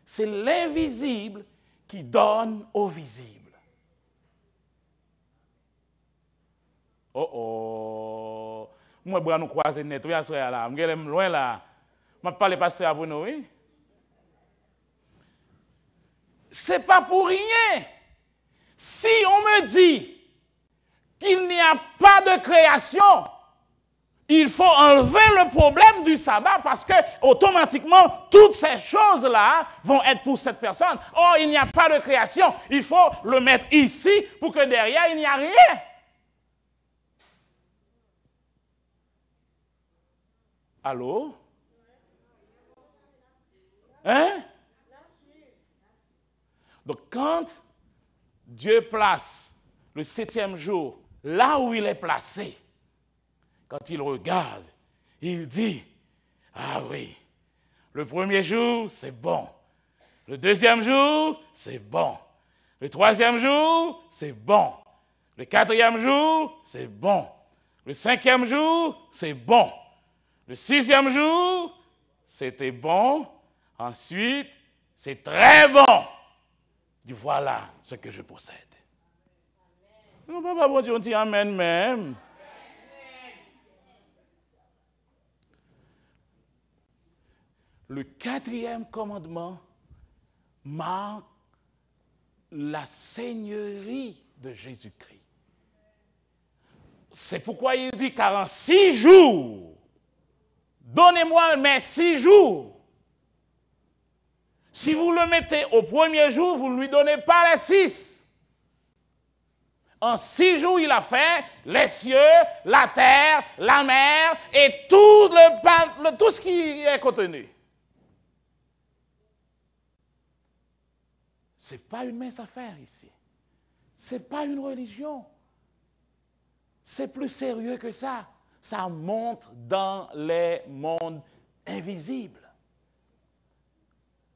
C'est l'invisible qui donne au visible. Oh oh! Moi, je vais nous croiser net, oui, là. Je suis loin là. Je vais parler pasteur à vous, oui? Ce n'est pas pour rien. Si on me dit qu'il n'y a pas de création, il faut enlever le problème du sabbat parce que automatiquement, toutes ces choses-là vont être pour cette personne. Or, il n'y a pas de création. Il faut le mettre ici pour que derrière, il n'y a rien. Allô? Hein? Donc, quand Dieu place le 7e jour là où il est placé, quand il regarde, il dit, ah oui, le 1er jour, c'est bon. Le 2e jour, c'est bon. Le 3e jour, c'est bon. Le 4e jour, c'est bon. Le 5e jour, c'est bon. Le 6e jour, c'était bon. Ensuite, c'est très bon. Dit, voilà ce que je possède. Non, papa, bon Dieu, on dit amen même. Le 4e commandement marque la seigneurie de Jésus-Christ. C'est pourquoi il dit, car en 6 jours, donnez-moi mes 6 jours. Si vous le mettez au 1er jour, vous ne lui donnez pas les 6. En 6 jours, il a fait les cieux, la terre, la mer et tout ce qui est contenu. Ce n'est pas une mince affaire ici. Ce n'est pas une religion. C'est plus sérieux que ça. Ça monte dans les mondes invisibles.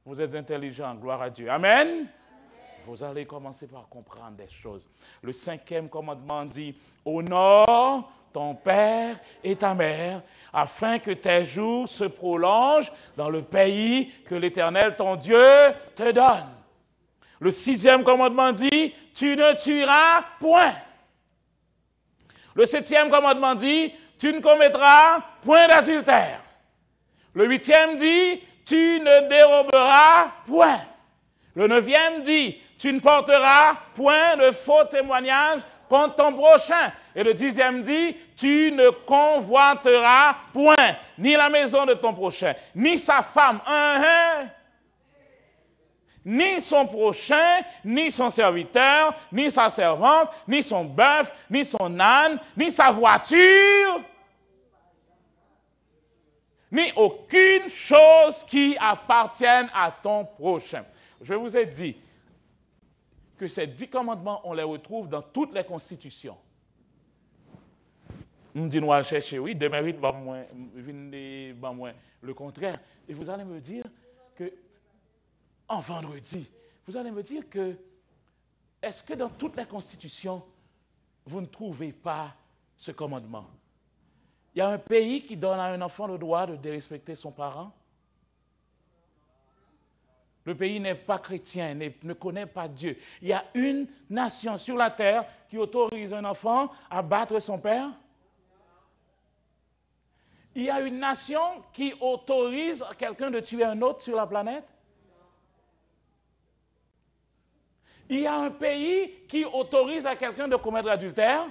Vous êtes intelligents, gloire à Dieu. Amen. Amen. Vous allez commencer par comprendre des choses. Le 5e commandement dit, honore ton père et ta mère, afin que tes jours se prolongent dans le pays que l'Éternel, ton Dieu, te donne. Le 6e commandement dit, tu ne tueras point. Le 7e commandement dit, tu ne commettras point d'adultère. Le 8e dit, tu ne déroberas point. Le 9e dit, tu ne porteras point de faux témoignages contre ton prochain. Et le 10e dit, tu ne convoiteras point ni la maison de ton prochain, ni sa femme, ni son prochain, ni son serviteur, ni sa servante, ni son bœuf, ni son âne, ni sa voiture, ni aucune chose qui appartienne à ton prochain. Je vous ai dit que ces 10 commandements, on les retrouve dans toutes les constitutions. On dit, nous allons chercher, oui, demain, le contraire. Et vous allez me dire que, en vendredi, vous allez me dire que, est-ce que dans toutes les constitutions, vous ne trouvez pas ce commandement? Il y a un pays qui donne à un enfant le droit de dérespecter son parent. Le pays n'est pas chrétien, ne connaît pas Dieu. Il y a une nation sur la terre qui autorise un enfant à battre son père. Il y a une nation qui autorise quelqu'un de tuer un autre sur la planète. Il y a un pays qui autorise à quelqu'un de commettre l'adultère.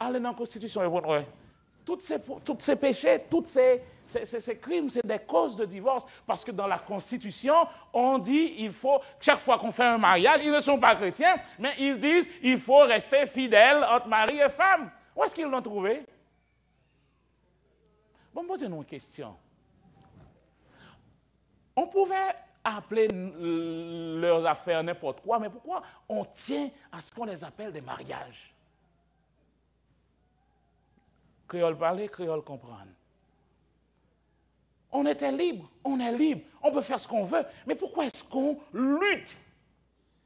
Allez dans la Constitution et vous verrez. Tous ces péchés, toutes ces Ces crimes, c'est des causes de divorce. Parce que dans la Constitution, on dit il faut, chaque fois qu'on fait un mariage, ils ne sont pas chrétiens, mais ils disent il faut rester fidèle entre mari et femme. Où est-ce qu'ils l'ont trouvé? Bon, posez-nous une question. On pouvait appeler leurs affaires n'importe quoi, mais pourquoi on tient à ce qu'on les appelle des mariages? Créole parler, créole comprendre. On était libre, on est libre, on peut faire ce qu'on veut, mais pourquoi est-ce qu'on lutte?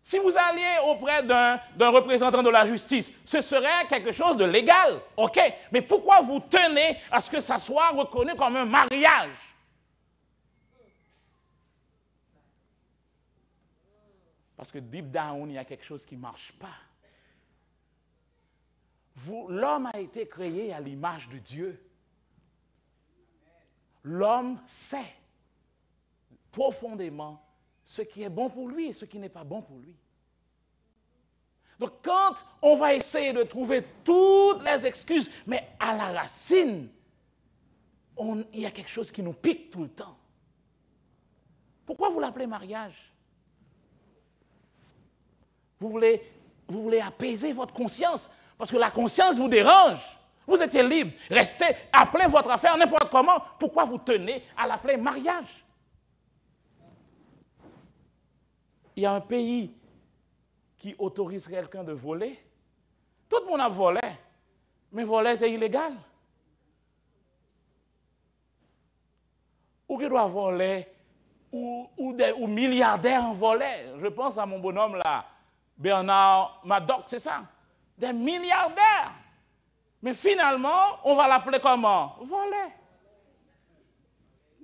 Si vous alliez auprès d'un représentant de la justice, ce serait quelque chose de légal, ok? Mais pourquoi vous tenez à ce que ça soit reconnu comme un mariage? Parce que deep down, il y a quelque chose qui ne marche pas. L'homme a été créé à l'image de Dieu. L'homme sait profondément ce qui est bon pour lui et ce qui n'est pas bon pour lui. Donc quand on va essayer de trouver toutes les excuses, mais à la racine, il y a quelque chose qui nous pique tout le temps. Pourquoi vous l'appelez mariage? Vous voulez apaiser votre conscience, parce que la conscience vous dérange. Vous étiez libre. Restez, appelez votre affaire n'importe comment. Pourquoi vous tenez à l'appeler mariage? Il y a un pays qui autorise quelqu'un de voler. Tout le monde a volé, mais voler, c'est illégal. Ou qui doit voler, ou milliardaires en volaient. Je pense à mon bonhomme là, Bernard Madoc, c'est ça? Des milliardaires. Mais finalement, on va l'appeler comment? Voler.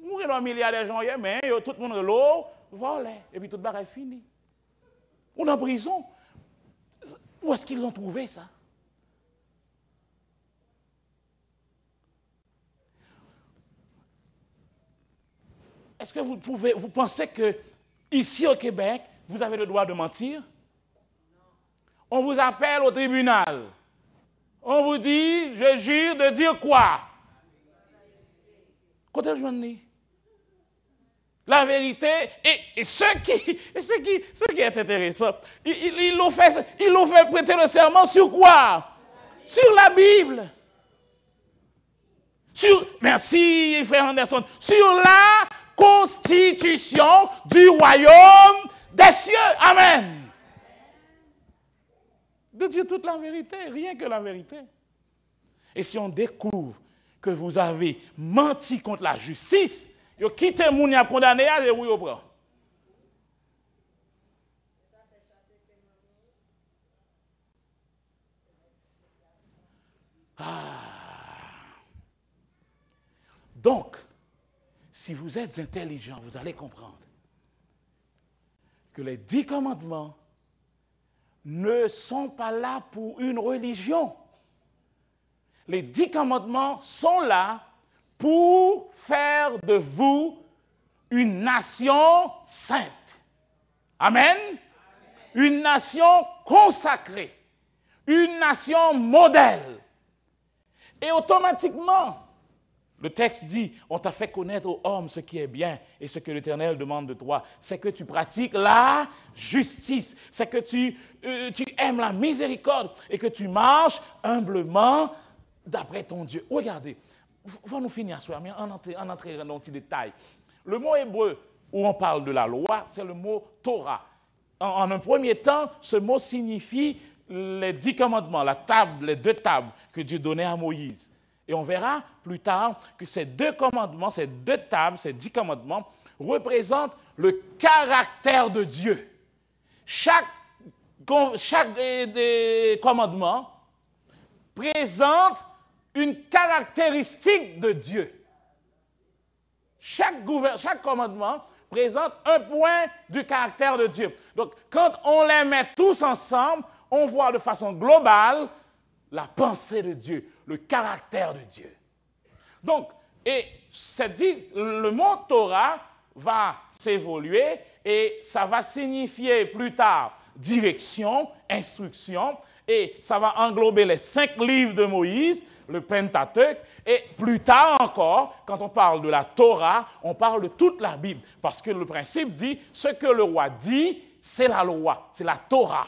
Nous, un milliardaire gens, mais tout le monde est l'eau, voler. Et puis tout le barre est fini. Ou en prison. Où est-ce qu'ils ont trouvé ça? Est-ce que vous pensez que ici au Québec, vous avez le droit de mentir? On vous appelle au tribunal. On vous dit, je jure de dire quoi? Côté journée. La vérité, et ce qui est intéressant, ils l'ont fait prêter le serment sur quoi? Sur la Bible. Merci frère Anderson, sur la constitution du royaume des cieux. Amen. De dire toute la vérité, rien que la vérité. Et si on découvre que vous avez menti contre la justice, vous quittez le monde condamné et vous y prend. Donc, si vous êtes intelligent, vous allez comprendre que les 10 commandements ne sont pas là pour une religion. Les 10 commandements sont là pour faire de vous une nation sainte. Amen. Une nation consacrée. Une nation modèle. Et automatiquement, le texte dit, on t'a fait connaître aux hommes ce qui est bien et ce que l'Éternel demande de toi. C'est que tu pratiques la justice. C'est que tu aimes la miséricorde et que tu marches humblement d'après ton Dieu. Regardez, on va nous finir ce soir, mais en entrer dans un petit détail. Le mot hébreu où on parle de la loi, c'est le mot Torah. En un premier temps, ce mot signifie les 10 commandements, les 2 tables que Dieu donnait à Moïse. Et on verra plus tard que ces 2 commandements, ces 2 tables, ces 10 commandements représentent le caractère de Dieu. Chaque des commandements présente une caractéristique de Dieu. Chaque commandement présente un point du caractère de Dieu. Donc, quand on les met tous ensemble, on voit de façon globale la pensée de Dieu, le caractère de Dieu. Donc, le mot Torah va s'évoluer et ça va signifier plus tard direction, instruction, et ça va englober les 5 livres de Moïse, le Pentateuque, et plus tard encore, quand on parle de la Torah, on parle de toute la Bible, parce que le principe dit, ce que le roi dit, c'est la loi, c'est la Torah.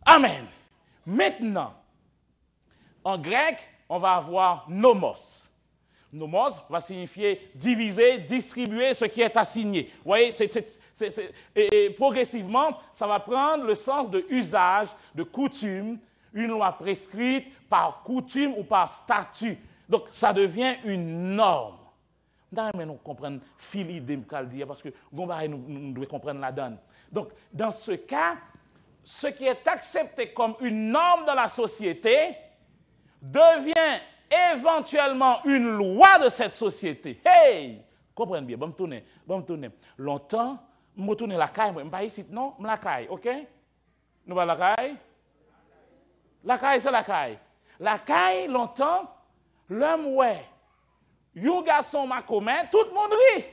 Amen. Maintenant, en grec, on va avoir nomos. Nomos va signifier diviser, distribuer ce qui est assigné. Vous voyez, et progressivement, ça va prendre le sens de usage, de coutume, une loi prescrite par coutume ou par statut. Donc, ça devient une norme. Mais nous comprenons l'idée parce que nous devons comprendre la donne. Donc, dans ce cas, ce qui est accepté comme une norme dans la société devient éventuellement une loi de cette société. Hey! Comprenez bien, bon me tourner. Longtemps, je me tourne la caille, je ne suis pas ici, non, je la caille, ok? Nous va la caille? La caille, c'est la caille. La caille, longtemps, l'homme, ouais. Un garçon m'a commis, tout le monde rit.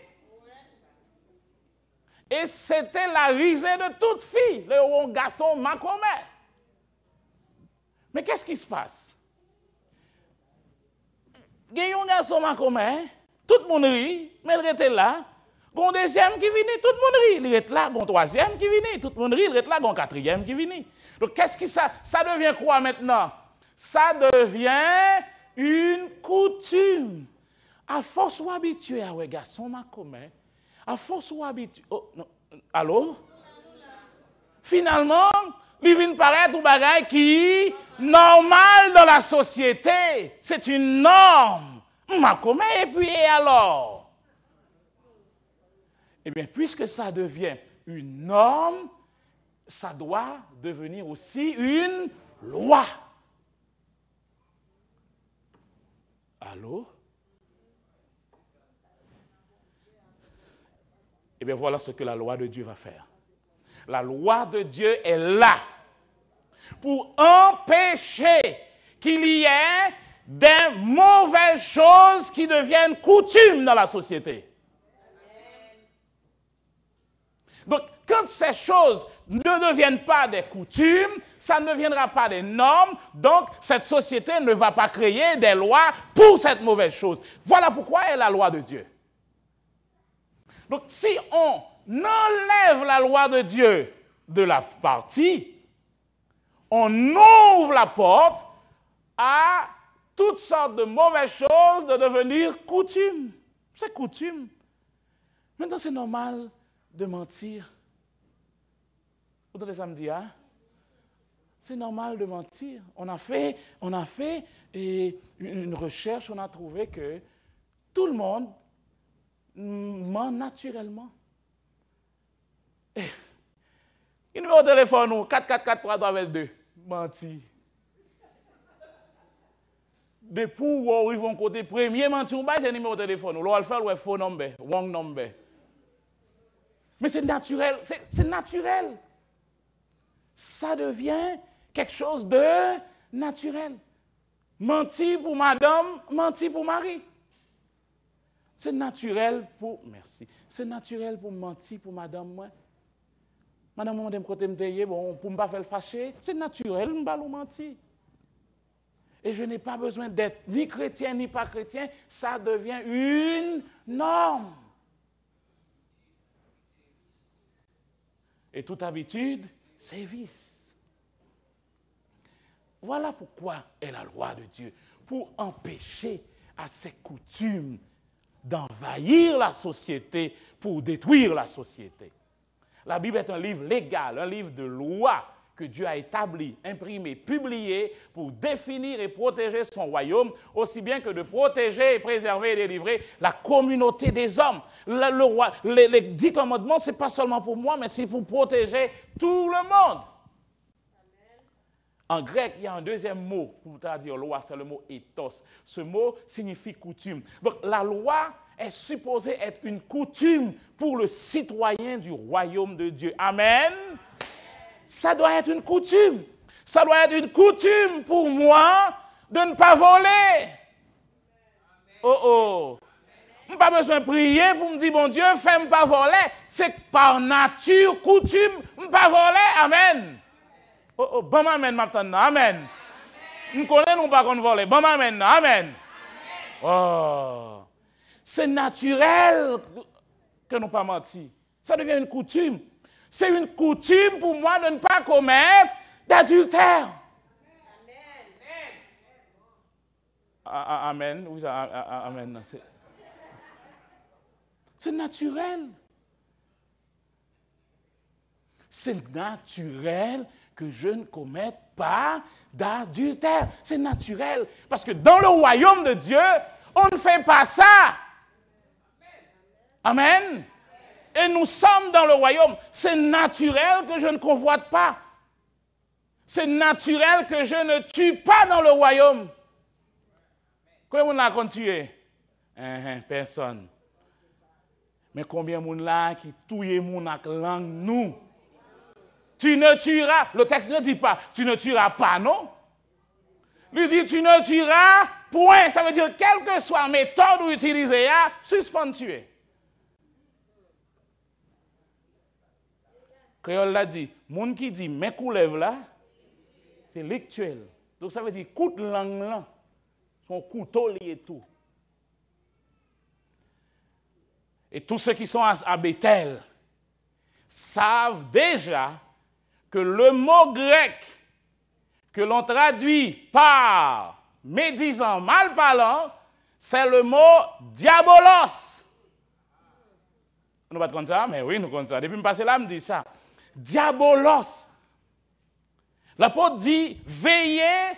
Et c'était la risée de toute fille, le garçon m'a commis. Mais qu'est-ce qui se passe? Il y a un garçon m'a commis, tout le monde rit, mais il était là. Il y a un deuxième qui vient, tout le monde rit. Il est là, il y a un troisième qui vient, tout le monde rit. Il est là, il y a un quatrième qui vient. Donc, qu'est-ce que ça devient quoi maintenant? Ça devient une coutume. À force ou habitué à un garçon m'a commis, à force ou habitué. Oh, non. Allô? Finalement, il vient paraître un bagage qui est normal dans la société. C'est une norme. M'a commis, et puis et alors? Eh bien, puisque ça devient une norme, ça doit devenir aussi une loi. Allô? Eh bien, voilà ce que la loi de Dieu va faire. La loi de Dieu est là pour empêcher qu'il y ait des mauvaises choses qui deviennent coutumes dans la société. Donc, quand ces choses ne deviennent pas des coutumes, ça ne deviendra pas des normes, donc cette société ne va pas créer des lois pour cette mauvaise chose. Voilà pourquoi est la loi de Dieu. Donc, si on enlève la loi de Dieu de la partie, on ouvre la porte à toutes sortes de mauvaises choses de devenir coutume. C'est coutume. Maintenant, c'est normal de mentir. Vous entendez ça me dire, hein? C'est normal de mentir. On a fait une recherche, on a trouvé que tout le monde ment naturellement. Le numéro de téléphone, 444-322, menti. Depuis où ils vont côté premier mentir, c'est le numéro de téléphone. L'on va le faire, le faux number, wrong number. Mais c'est naturel, c'est naturel. Ça devient quelque chose de naturel. Mentir pour madame, mentir pour mari. C'est naturel pour... Merci. C'est naturel pour mentir pour madame, moi. Madame, moi, côté me bon, pour ne pas faire le fâcher, c'est naturel, je ne pas mentir. Et je n'ai pas besoin d'être ni chrétien ni pas chrétien, ça devient une norme. Et toute habitude, c'est vice. Voilà pourquoi est la loi de Dieu, pour empêcher à ces coutumes d'envahir la société, pour détruire la société. La Bible est un livre légal, un livre de loi que Dieu a établi, imprimé, publié pour définir et protéger son royaume, aussi bien que de protéger et préserver et délivrer la communauté des hommes. Les 10 commandements, ce n'est pas seulement pour moi, mais c'est pour protéger tout le monde. En grec, il y a un deuxième mot pour dire loi, c'est le mot ethos. Ce mot signifie coutume. Donc la loi est supposée être une coutume pour le citoyen du royaume de Dieu. Amen. Ça doit être une coutume. Ça doit être une coutume pour moi de ne pas voler. Oh oh. Je n'ai pas besoin de prier pour me dire, bon Dieu, fais-moi pas voler. C'est par nature, coutume, je ne pas voler. Amen. Oh, bon amen maintenant. Amen. Nous connaissons pas qu'on vole. Bon amen. Amen. Oh. C'est naturel que nous pas menti. Ça devient une coutume. C'est une coutume pour moi de ne pas commettre d'adultère. Amen. Oui, amen. C'est naturel. C'est naturel que je ne commette pas d'adultère. C'est naturel. Parce que dans le royaume de Dieu, on ne fait pas ça. Amen. Et nous sommes dans le royaume. C'est naturel que je ne convoite pas. C'est naturel que je ne tue pas dans le royaume. Combien de gens ont tué? Personne. Mais combien de gens là qui tuent mon avec langue nous? Tu ne tueras. Le texte ne dit pas tu ne tueras pas, non? Il dit tu ne tueras, point. Ça veut dire quelle que soit la méthode utilisée, suspend tuer. Créole l'a dit, moun qui dit mes coulèves là, c'est lectuel. Donc ça veut dire coup de langue là, son couteau lié et tout. Et tous ceux qui sont à Bethel savent déjà que le mot grec que l'on traduit par médisant, mal parlant, c'est le mot diabolos. Nous ne pas comme ça, mais oui, nous comme ça. Depuis que je passe là, je me dis ça. Diabolos. L'apôtre dit, veillez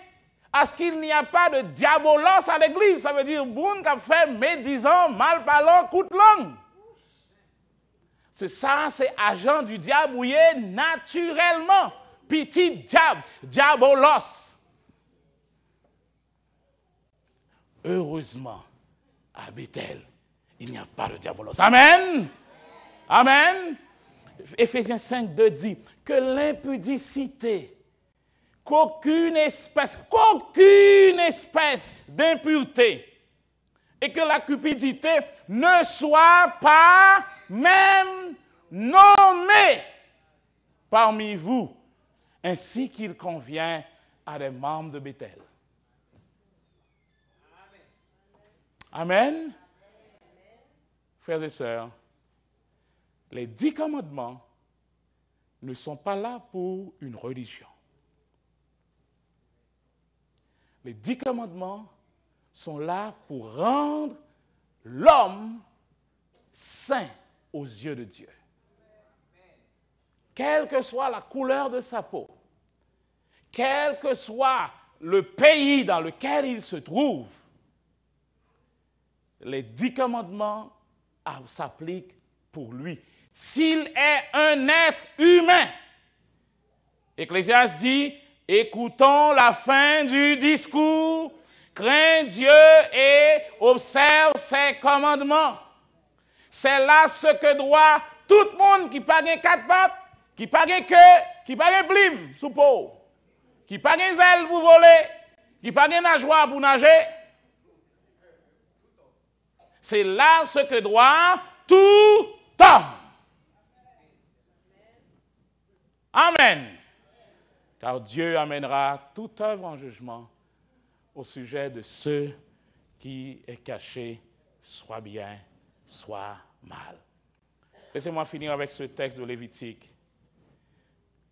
à ce qu'il n'y a pas de diabolos à l'église. Ça veut dire, bon, qui a fait médisant, mal parlant, coup de langue. C'est ça, c'est agent du diable, oui, naturellement. Petit diable, diabolos. Heureusement, à Bethel, il n'y a pas de diabolos. Amen. Amen. Éphésiens 5, 2 dit que l'impudicité, qu'aucune espèce d'impureté et que la cupidité ne soit pas même nommée parmi vous, ainsi qu'il convient à des membres de Bethel. Amen. Frères et sœurs, les 10 commandements ne sont pas là pour une religion. Les 10 commandements sont là pour rendre l'homme saint aux yeux de Dieu. Quelle que soit la couleur de sa peau, quel que soit le pays dans lequel il se trouve, les 10 commandements s'appliquent pour lui. S'il est un être humain, Ecclésiaste dit, écoutons la fin du discours, crains Dieu et observe ses commandements. C'est là ce que doit tout le monde qui n'a pas 4 pattes, qui n'a pas queue, qui n'a pas plume sous peau, qui n'a pas ailes pour voler, qui n'a pas nageoire pour nager. C'est là ce que doit tout homme. Amen. Car Dieu amènera toute œuvre en jugement au sujet de ceux qui est caché, soit bien, soit mal. Laissez-moi finir avec ce texte de Lévitique.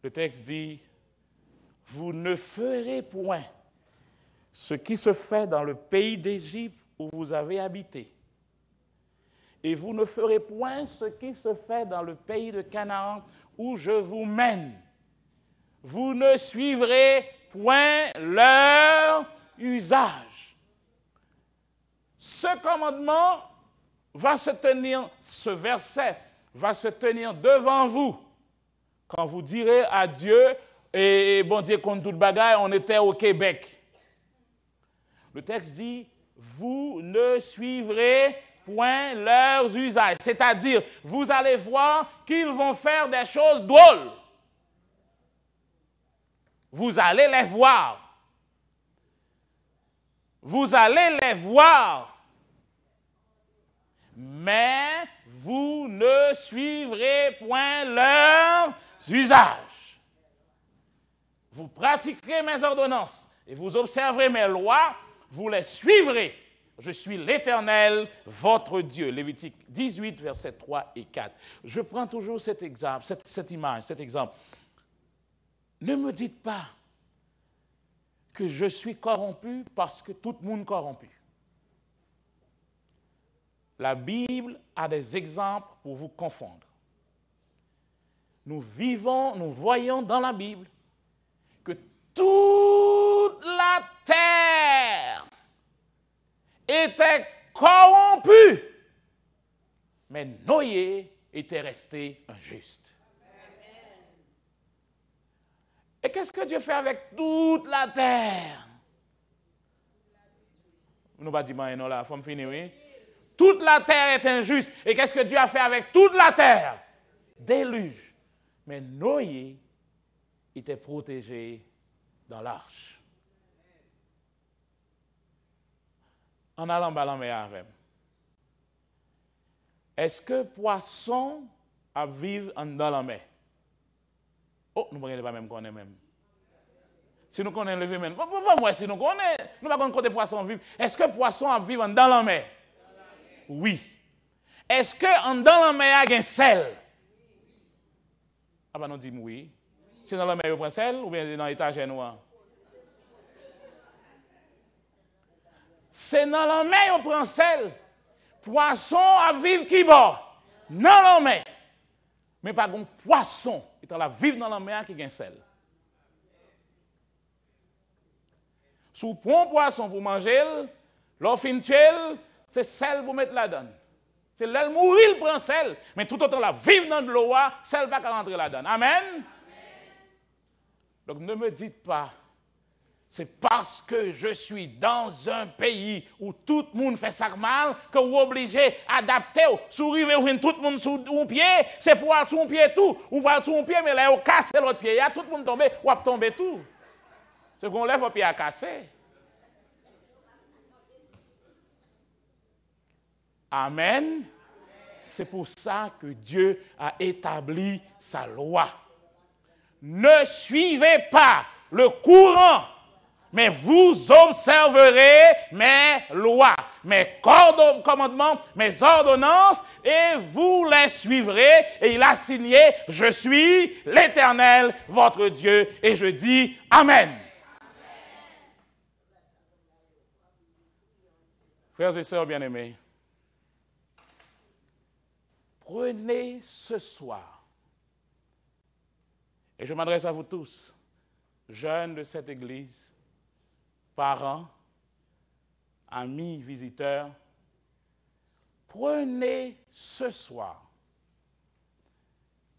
Le texte dit, vous ne ferez point ce qui se fait dans le pays d'Égypte où vous avez habité. Et vous ne ferez point ce qui se fait dans le pays de Canaan où je vous mène. Vous ne suivrez point leur usage. Ce commandement va se tenir, ce verset va se tenir devant vous quand vous direz à Dieu, et bon Dieu, contre toute bagaille, on était au Québec. Le texte dit, vous ne suivrez point leurs usages. C'est-à-dire, vous allez voir qu'ils vont faire des choses drôles. Vous allez les voir. Vous allez les voir. Mais vous ne suivrez point leurs usages. vous pratiquerez mes ordonnances et vous observerez mes lois, vous les suivrez. Je suis l'Éternel, votre Dieu. Lévitique 18, versets 3 et 4. Je prends toujours cet exemple, cette image, cet exemple. Ne me dites pas que je suis corrompu parce que tout le monde est corrompu. La Bible a des exemples pour vous confondre. Nous voyons dans la Bible que toute la terre était corrompue, mais Noé était resté injuste. Et qu'est-ce que Dieu fait avec toute la terre? Nous pas dire non là, faut me finir, oui. Toute la terre est injuste. Et qu'est-ce que Dieu a fait avec toute la terre? Déluge. Mais Noé était protégé dans l'arche. En allant dans la mer avec. Est-ce que poisson a vivre dans la mer? Oh, nous ne pouvons pas même connaître même. Si nous connaissons le même, moi si nous connaissons, nous ne pouvons pas côté poisson vivre. Est-ce que poisson a vivre dans la mer? Oui. Est-ce que dans la mer il y a un sel? Ah ben nous disons oui. Si dans la mer il y a un sel ou bien dans l'étagère noire? C'est dans la mer on prend sel. Poisson à vivre qui bord? Dans la mer. Mais pas un poisson qui est vivre dans la mer qui a un sel. Si vous prenez un poisson pour manger, l'offre c'est sel pour mettre là-dedans. C'est là mourir, il prend sel. Mais tout autant la vivre dans de l'eau, sel va rentrer là-dedans. Amen? Amen. Donc ne me dites pas, c'est parce que je suis dans un pays où tout le monde fait ça mal que vous êtes obligé d'adapter. Si vous arrivez, vous tout le monde sous un pied, c'est pour aller sous un pied tout. Vous allez sous un pied, mais là, vous cassez l'autre pied. Tout le monde tombe, vous allez tomber tout. C'est qu'on lève vos pieds à casser. Amen. C'est pour ça que Dieu a établi sa loi. Ne suivez pas le courant, mais vous observerez mes lois, mes commandements, mes ordonnances, et vous les suivrez. Et il a signé, je suis l'Éternel, votre Dieu, et je dis Amen. Frères et sœurs bien-aimés, prenez ce soir, et je m'adresse à vous tous, jeunes de cette église, parents, amis, visiteurs, prenez ce soir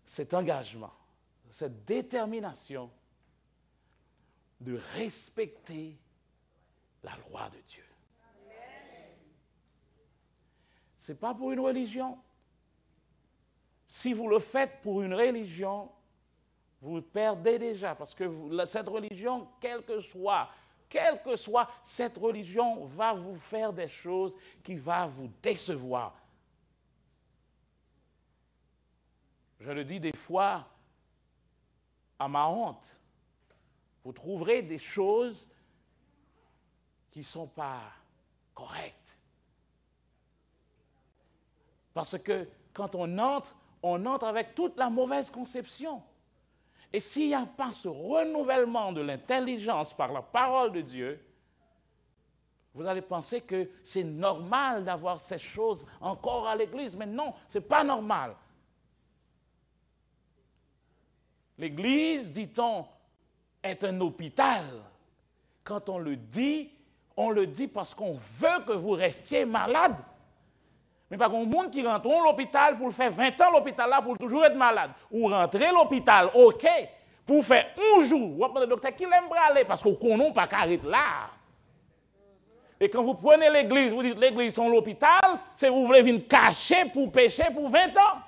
cet engagement, cette détermination de respecter la loi de Dieu. Ce n'est pas pour une religion. Si vous le faites pour une religion, vous perdez déjà, parce que cette religion, quelle que soit, cette religion va vous faire des choses qui vont vous décevoir. Je le dis des fois à ma honte. Vous trouverez des choses qui ne sont pas correctes. Parce que quand on entre avec toute la mauvaise conception. Et s'il n'y a pas ce renouvellement de l'intelligence par la parole de Dieu, vous allez penser que c'est normal d'avoir ces choses encore à l'église. Mais non, ce n'est pas normal. L'église, dit-on, est un hôpital. Quand on le dit parce qu'on veut que vous restiez malade. Mais pas qu'on monde qui rentre à l'hôpital pour faire 20 ans l'hôpital là pour toujours être malade. Ou rentrer à l'hôpital, ok, pour faire un jour. Ou après le docteur qui l'aime braler parce qu'on ne connaît pas qu'arrête là. Et quand vous prenez l'église, vous dites l'église c'est l'hôpital, c'est vous voulez venir cacher pour pécher pour 20 ans.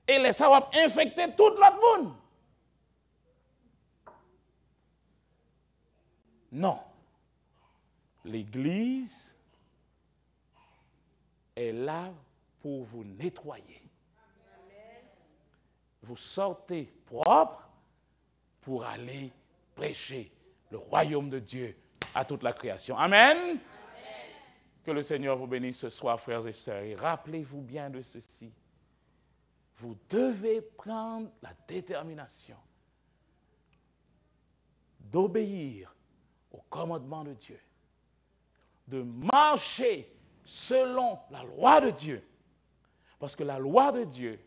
Et ça va infecter tout l'autre monde. Non. L'église est là pour vous nettoyer. Vous sortez propre pour aller prêcher le royaume de Dieu à toute la création. Amen. Amen. Que le Seigneur vous bénisse ce soir, frères et sœurs. Et rappelez-vous bien de ceci. Vous devez prendre la détermination d'obéir au commandement de Dieu, de marcher selon la loi de Dieu. Parce que la loi de Dieu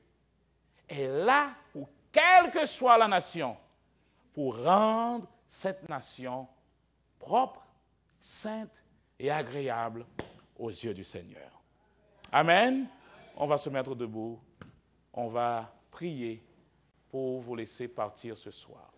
est là pour, quelle que soit la nation, pour rendre cette nation propre, sainte et agréable aux yeux du Seigneur. Amen. On va se mettre debout. On va prier pour vous laisser partir ce soir.